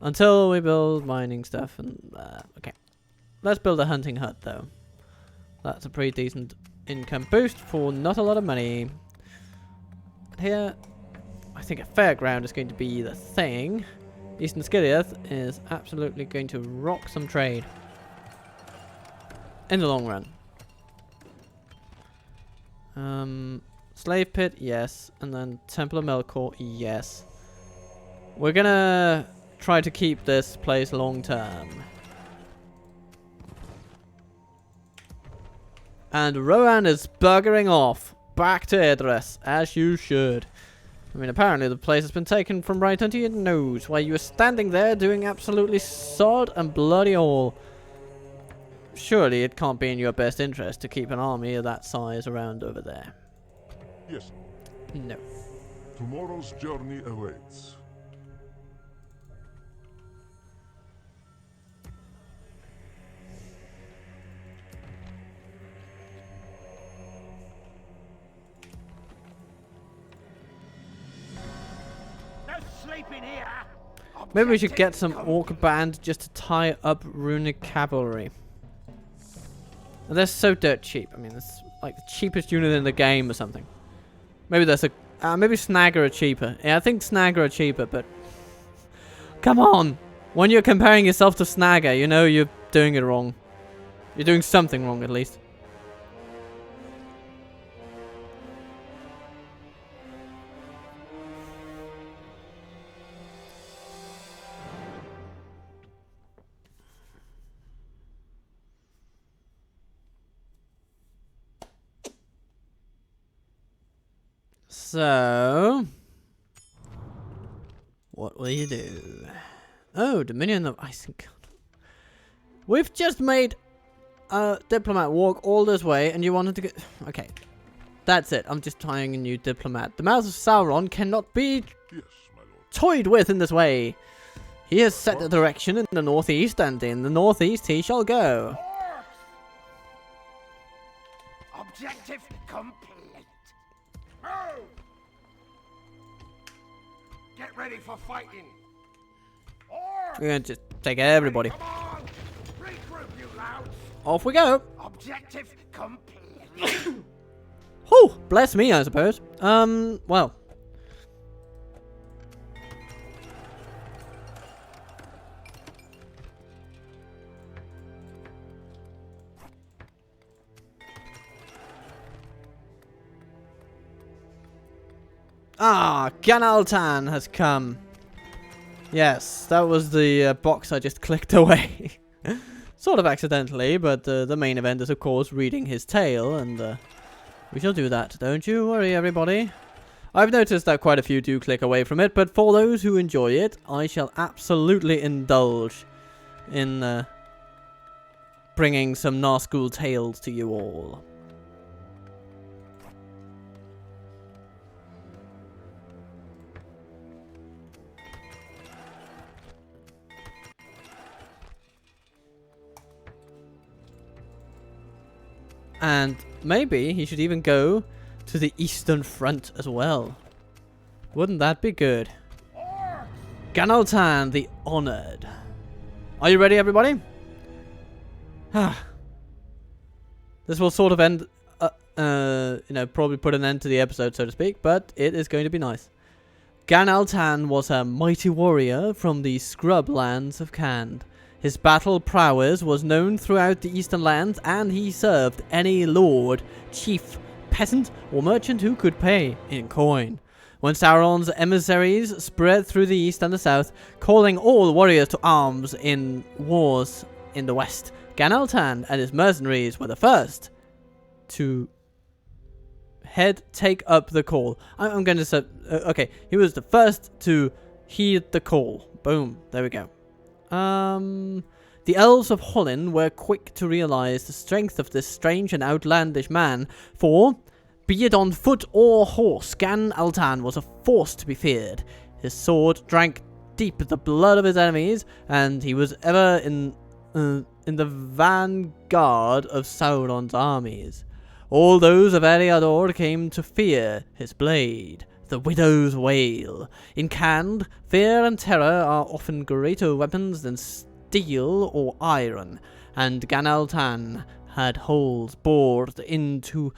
Speaker 1: Until we build mining stuff and okay. Let's build a hunting hut though. That's a pretty decent income boost for not a lot of money. Here, I think a fairground is going to be the thing. Eastern Skilliath is absolutely going to rock some trade. In the long run. Slave Pit, yes. And then Temple of Melkor, yes. We're gonna try to keep this place long term. And Rohan is buggering off. Back to Orodreth, as you should. I mean, apparently the place has been taken from right under your nose, while you were standing there doing absolutely sod and bloody all. Surely it can't be in your best interest to keep an army of that size around over there.
Speaker 3: Yes.
Speaker 1: No.
Speaker 3: Tomorrow's journey awaits.
Speaker 4: No sleeping here.
Speaker 1: Maybe we should get some orc band just to tie up runic cavalry. They're so dirt cheap. I mean, it's like the cheapest unit in the game or something. Maybe that's a... maybe Snagger are cheaper. Yeah, I think Snagger are cheaper, but... Come on! When you're comparing yourself to Snagger, you know you're doing it wrong. You're doing something wrong, at least. So, what will you do? Oh, Dominion of Isengard. We've just made a diplomat walk all this way, and you wanted to get... Okay, that's it. I'm just trying a new diplomat. The mouth of Sauron cannot be
Speaker 3: Yes, my lord.
Speaker 1: toyed with in this way. He has set the direction in the northeast, and in the northeast he shall go.
Speaker 4: Objective complete. Move! Get ready for fighting.
Speaker 1: We're going to just take everybody.
Speaker 4: Come on! Regroup, you louds!
Speaker 1: Off we go.
Speaker 4: Objective complete.
Speaker 1: Whew, bless me, I suppose. Well. Ah, Altan has come. Yes, that was the box I just clicked away. Sort of accidentally, but the main event is of course reading his tale, and we shall do that. Don't you worry, everybody. I've noticed that quite a few do click away from it, but for those who enjoy it, I shall absolutely indulge in bringing some nazgûl tales to you all. And maybe he should even go to the Eastern Front as well. Wouldn't that be good? Altan the Honored. Are you ready, everybody? This will sort of end, probably put an end to the episode, so to speak, but it is going to be nice. Altan was a mighty warrior from the scrub lands of Khand. His battle prowess was known throughout the Eastern lands, and he served any lord, chief, peasant, or merchant who could pay in coin. When Sauron's emissaries spread through the east and the south, calling all warriors to arms in wars in the west, Altan and his mercenaries were the first to take up the call. I'm going to say, okay, he was the first to heed the call. Boom, there we go. The elves of Hollin were quick to realize the strength of this strange and outlandish man, for, be it on foot or horse, Gan Altan was a force to be feared. His sword drank deep the blood of his enemies, and he was ever in the vanguard of Sauron's armies. All those of Eriador came to fear his blade, the Widow's Wail. In Khand, fear and terror are often greater weapons than steel or iron, and Gan Altan had holes bored into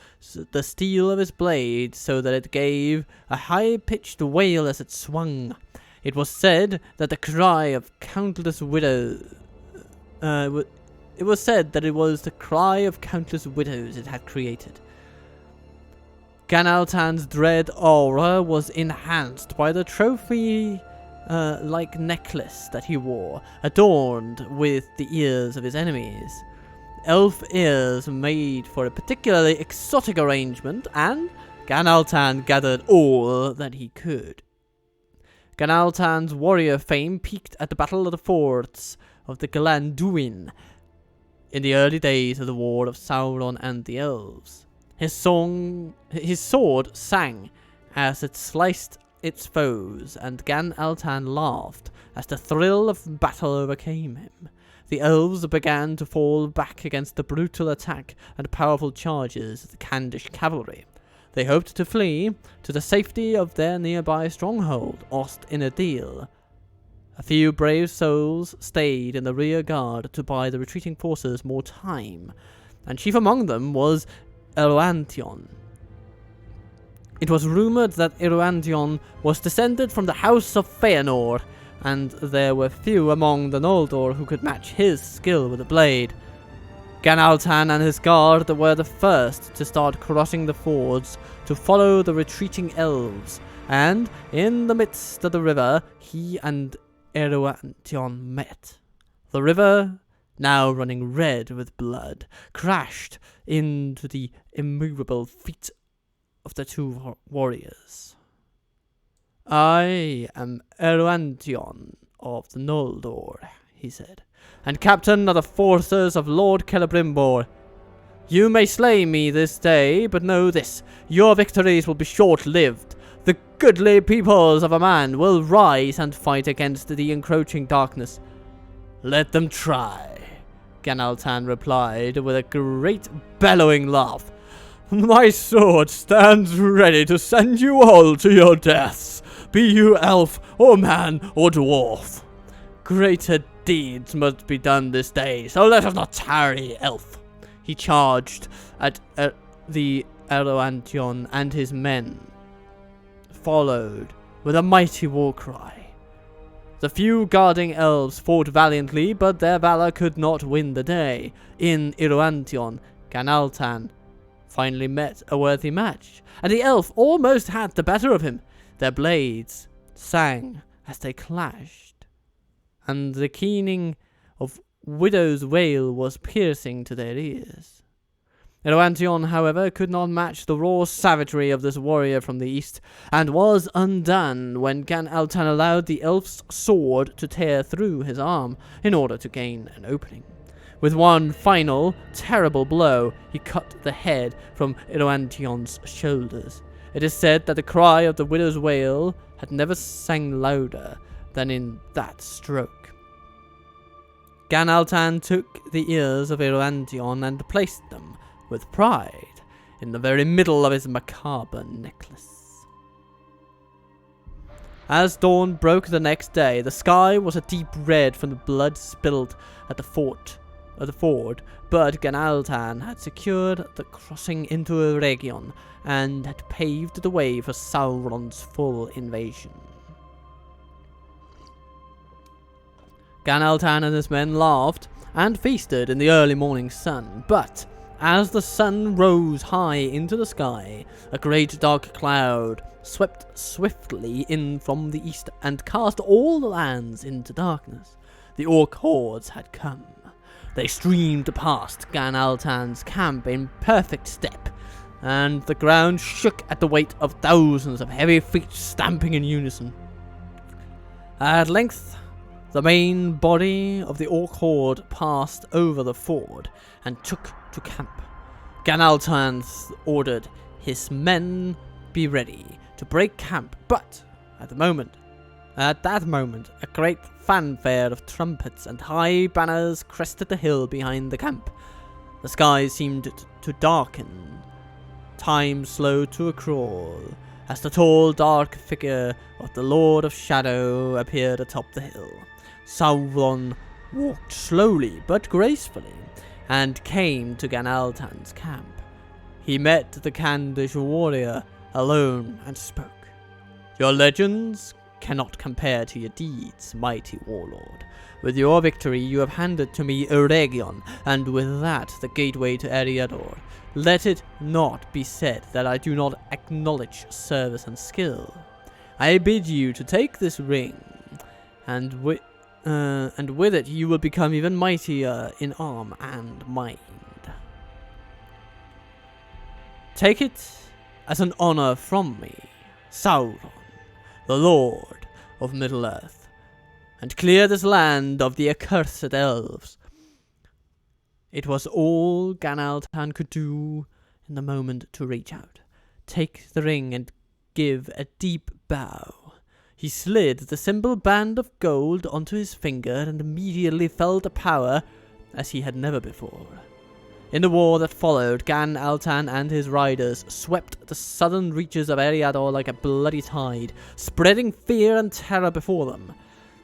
Speaker 1: the steel of his blade so that it gave a high-pitched wail as it swung. It was said that the cry of countless widows... it was said that it was the cry of countless widows it had created. Gan Altan's dread aura was enhanced by the trophy-like necklace that he wore, adorned with the ears of his enemies. Elf ears made for a particularly exotic arrangement, and Gan Altan gathered all that he could. Gan Altan's warrior fame peaked at the Battle of the Forts of the Galanduin in the early days of the War of Sauron and the Elves. His sword sang as it sliced its foes, and Gan Altan laughed as the thrill of battle overcame him. The elves began to fall back against the brutal attack and powerful charges of the Khandish cavalry. They hoped to flee to the safety of their nearby stronghold, Ost-in-Adil. A few brave souls stayed in the rear guard to buy the retreating forces more time, and chief among them was Eruantion. It was rumored that Eruantion was descended from the House of Feanor, and there were few among the Noldor who could match his skill with a blade. Gan Altan and his guard were the first to start crossing the fords to follow the retreating elves, and in the midst of the river he and Eruantion met. The river, now running red with blood, crashed into the immovable feet of the two warriors. "I am Eruantion of the Noldor," he said, "and captain of the forces of Lord Celebrimbor. You may slay me this day, but know this, your victories will be short-lived. The goodly peoples of a man will rise and fight against the encroaching darkness." "Let them try," Gan Altan replied with a great bellowing laugh. "My sword stands ready to send you all to your deaths, be you elf or man or dwarf. Greater deeds must be done this day, so let us not tarry, elf." He charged at the Eruantion, and his men followed with a mighty war cry. The few guarding elves fought valiantly, but their valor could not win the day. In Eruantion, Gan Altan finally met a worthy match, and the elf almost had the better of him. Their blades sang as they clashed, and the keening of Widow's Wail was piercing to their ears. Eruantion, however, could not match the raw savagery of this warrior from the east, and was undone when Gan Altan allowed the elf's sword to tear through his arm in order to gain an opening. With one final, terrible blow, he cut the head from Eruantion's shoulders. It is said that the cry of the Widow's Wail had never sang louder than in that stroke. Gan Altan took the ears of Eruantion and placed them, with pride, in the very middle of his macabre necklace. As dawn broke the next day, the sky was a deep red from the blood spilled at the ford, but Gan Altan had secured the crossing into Eregion and had paved the way for Sauron's full invasion. Gan Altan and his men laughed and feasted in the early morning sun, but as the sun rose high into the sky, a great dark cloud swept swiftly in from the east and cast all the lands into darkness. The orc hordes had come. They streamed past Gan Altan's camp in perfect step, and the ground shook at the weight of thousands of heavy feet stamping in unison. At length, the main body of the orc horde passed over the ford and took to camp. Altan ordered his men be ready to break camp, but at that moment, a great fanfare of trumpets and high banners crested the hill behind the camp. The sky seemed to darken, time slowed to a crawl, as the tall, dark figure of the Lord of Shadow appeared atop the hill. Sauron walked slowly but gracefully, and came to Altan's camp. He met the Candish warrior alone and spoke. "Your legends cannot compare to your deeds, mighty warlord. With your victory you have handed to me Eregion, and with that the gateway to Eriador. Let it not be said that I do not acknowledge service and skill. I bid you to take this ring, and with it you will become even mightier in arm and mind. Take it as an honor from me, Sauron, the Lord of Middle-earth, and clear this land of the accursed elves." It was all Altan could do in the moment to reach out, take the ring and give a deep bow. He slid the symbol band of gold onto his finger and immediately felt a power as he had never before. In the war that followed, Altan and his riders swept the southern reaches of Eriador like a bloody tide, spreading fear and terror before them.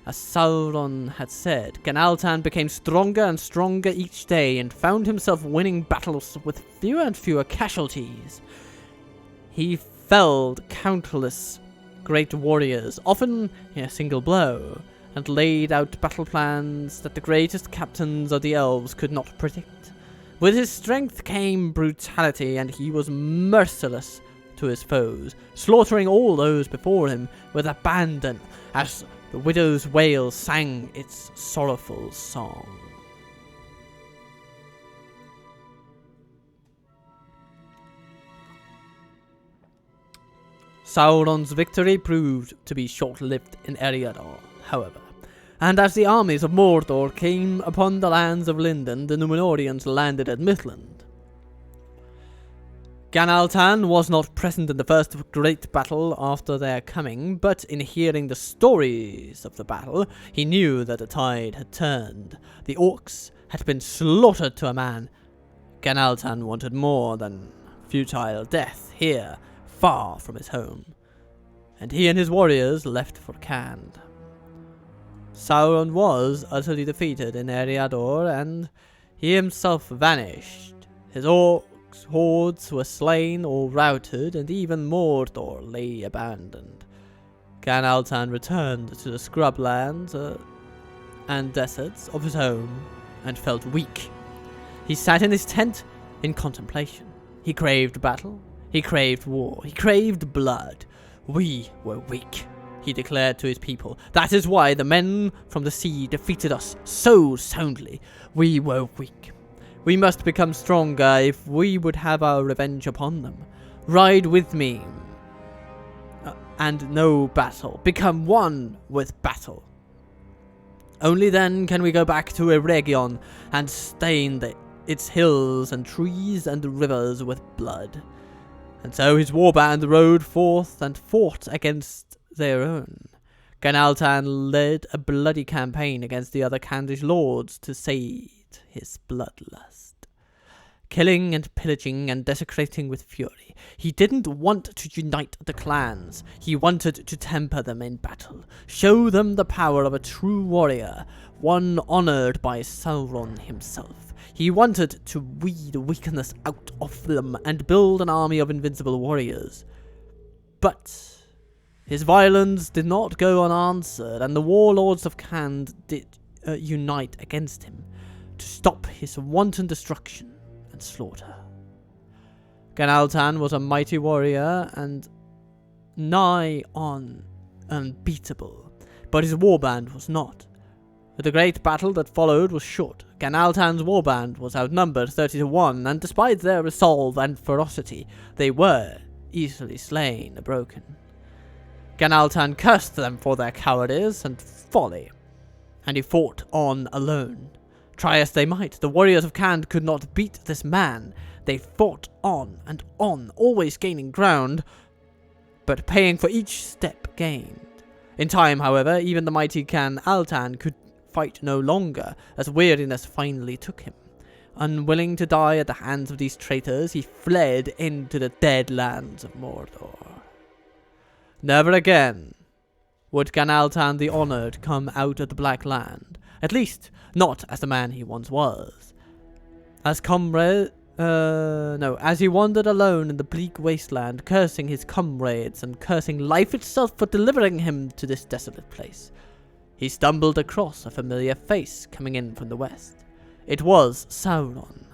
Speaker 1: As Sauron had said, Altan became stronger and stronger each day and found himself winning battles with fewer and fewer casualties. He felled countless great warriors, often in a single blow, and laid out battle plans that the greatest captains of the elves could not predict. With his strength came brutality, and he was merciless to his foes, slaughtering all those before him with abandon as the widow's wail sang its sorrowful song. Sauron's victory proved to be short-lived in Eriador, however, and as the armies of Mordor came upon the lands of Lindon, the Númenóreans landed at Midland. Altan was not present in the first great battle after their coming, but in hearing the stories of the battle, he knew that the tide had turned. The orcs had been slaughtered to a man. Altan wanted more than futile death here, far from his home, and he and his warriors left for Calenhad. Sauron was utterly defeated in Eriador, and he himself vanished. His hordes were slain or routed, and even Mordor lay abandoned. Altan returned to the scrublands and deserts of his home and felt weak. He sat in his tent in contemplation. He craved battle. He craved war. He craved blood. We were weak, he declared to his people. That is why the men from the sea defeated us so soundly. We were weak. We must become stronger if we would have our revenge upon them. Ride with me and know battle. Become one with battle. Only then can we go back to Eregion and stain its hills and trees and rivers with blood. And so his warband rode forth and fought against their own. Altan led a bloody campaign against the other Candish lords to sate his bloodlust. Killing and pillaging and desecrating with fury. He didn't want to unite the clans. He wanted to temper them in battle. Show them the power of a true warrior, one honored by Sauron himself. He wanted to weed weakness out of them and build an army of invincible warriors. But his violence did not go unanswered, and the warlords of Calenhad did unite against him to stop his wanton destruction and slaughter. Altan was a mighty warrior and nigh on unbeatable, but his warband was not. The great battle that followed was short. Altan's warband was outnumbered 30-1, and despite their resolve and ferocity, they were easily slain or broken. Altan cursed them for their cowardice and folly. and he fought on alone. Try as they might, the warriors of Calenhad could not beat this man. They fought on and on, always gaining ground, but paying for each step gained. In time, however, even the mighty Can Altan could fight no longer, as weariness finally took him. Unwilling to die at the hands of these traitors, he fled into the dead lands of Mordor. Never again would Can Altan the Honored come out of the Black Land, at least not as the man he once was. As he wandered alone in the bleak wasteland, cursing his comrades and cursing life itself for delivering him to this desolate place, he stumbled across a familiar face coming in from the west. It was Sauron.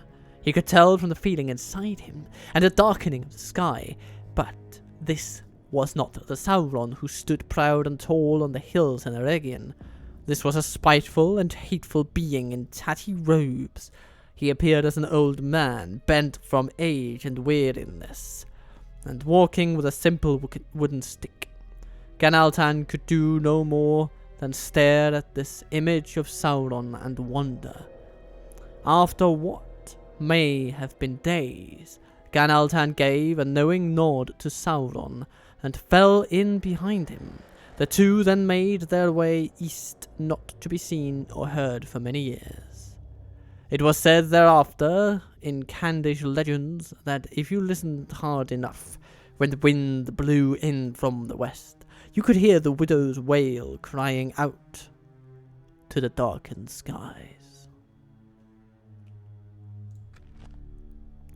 Speaker 1: He could tell from the feeling inside him and the darkening of the sky, but this was not the Sauron who stood proud and tall on the hills in Eregion. This was a spiteful and hateful being in tatty robes. He appeared as an old man, bent from age and weariness, and walking with a simple wooden stick. Can Altan could do no more than stare at this image of Sauron and wonder. After what may have been days, Can Altan gave a knowing nod to Sauron and fell in behind him. The two then made their way east, not to be seen or heard for many years. It was said thereafter in Candish legends that if you listened hard enough when the wind blew in from the west, you could hear the widow's wail crying out to the darkened skies.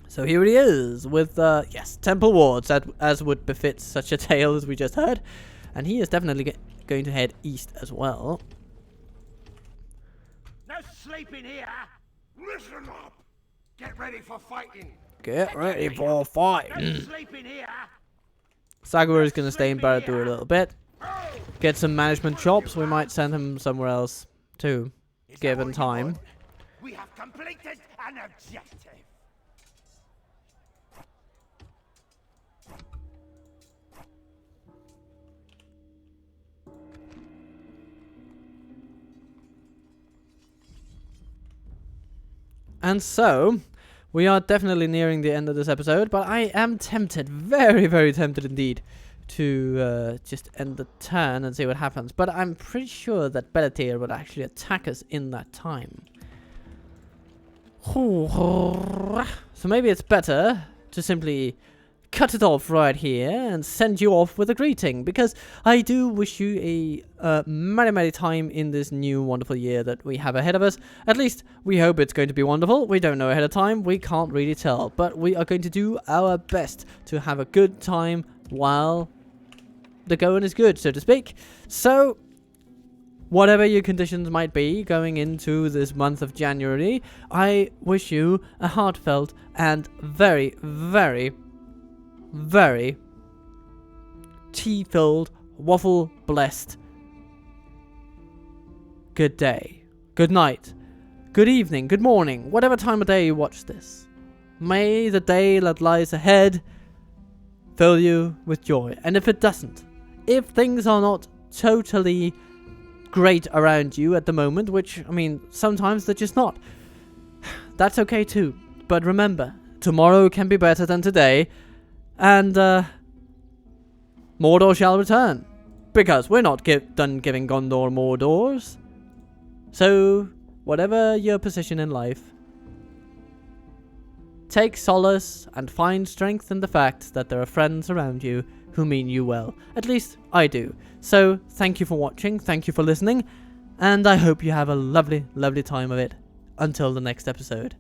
Speaker 1: So here he is with, temple wards, as would befit such a tale as we just heard. And he is definitely going to head east as well.
Speaker 4: No sleeping here! Listen up! Get ready for fighting!
Speaker 1: Get ready for
Speaker 4: No
Speaker 1: fighting!
Speaker 4: sleeping here!
Speaker 1: Sagor is going to stay in Barad-dûr a little bit. Get some management chops. We might send him somewhere else too, given time.
Speaker 4: We have completed an objective!
Speaker 1: And so, we are definitely nearing the end of this episode, but I am tempted, very, very tempted indeed, to just end the turn and see what happens. But I'm pretty sure that Bellatir would actually attack us in that time. So maybe it's better to simply cut it off right here and send you off with a greeting, because I do wish you a merry time in this new wonderful year that we have ahead of us. At least we hope it's going to be wonderful. We don't know ahead of time, we can't really tell, but we are going to do our best to have a good time while the going is good, so to speak. So whatever your conditions might be going into this month of January, I wish you a heartfelt and very, very, very tea-filled, waffle-blessed good day, good night, good evening, good morning, whatever time of day you watch this. May the day that lies ahead fill you with joy. And if it doesn't, if things are not totally great around you at the moment, which, I mean, sometimes they're just not, that's okay too. But remember, tomorrow can be better than today. And, Mordor shall return. Because we're not done giving Gondor Mordors. So, whatever your position in life, take solace and find strength in the fact that there are friends around you who mean you well. At least, I do. So, thank you for watching, thank you for listening, and I hope you have a lovely, lovely time of it. Until the next episode.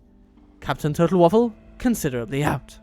Speaker 1: Captain Turtle Waffle, considerably out.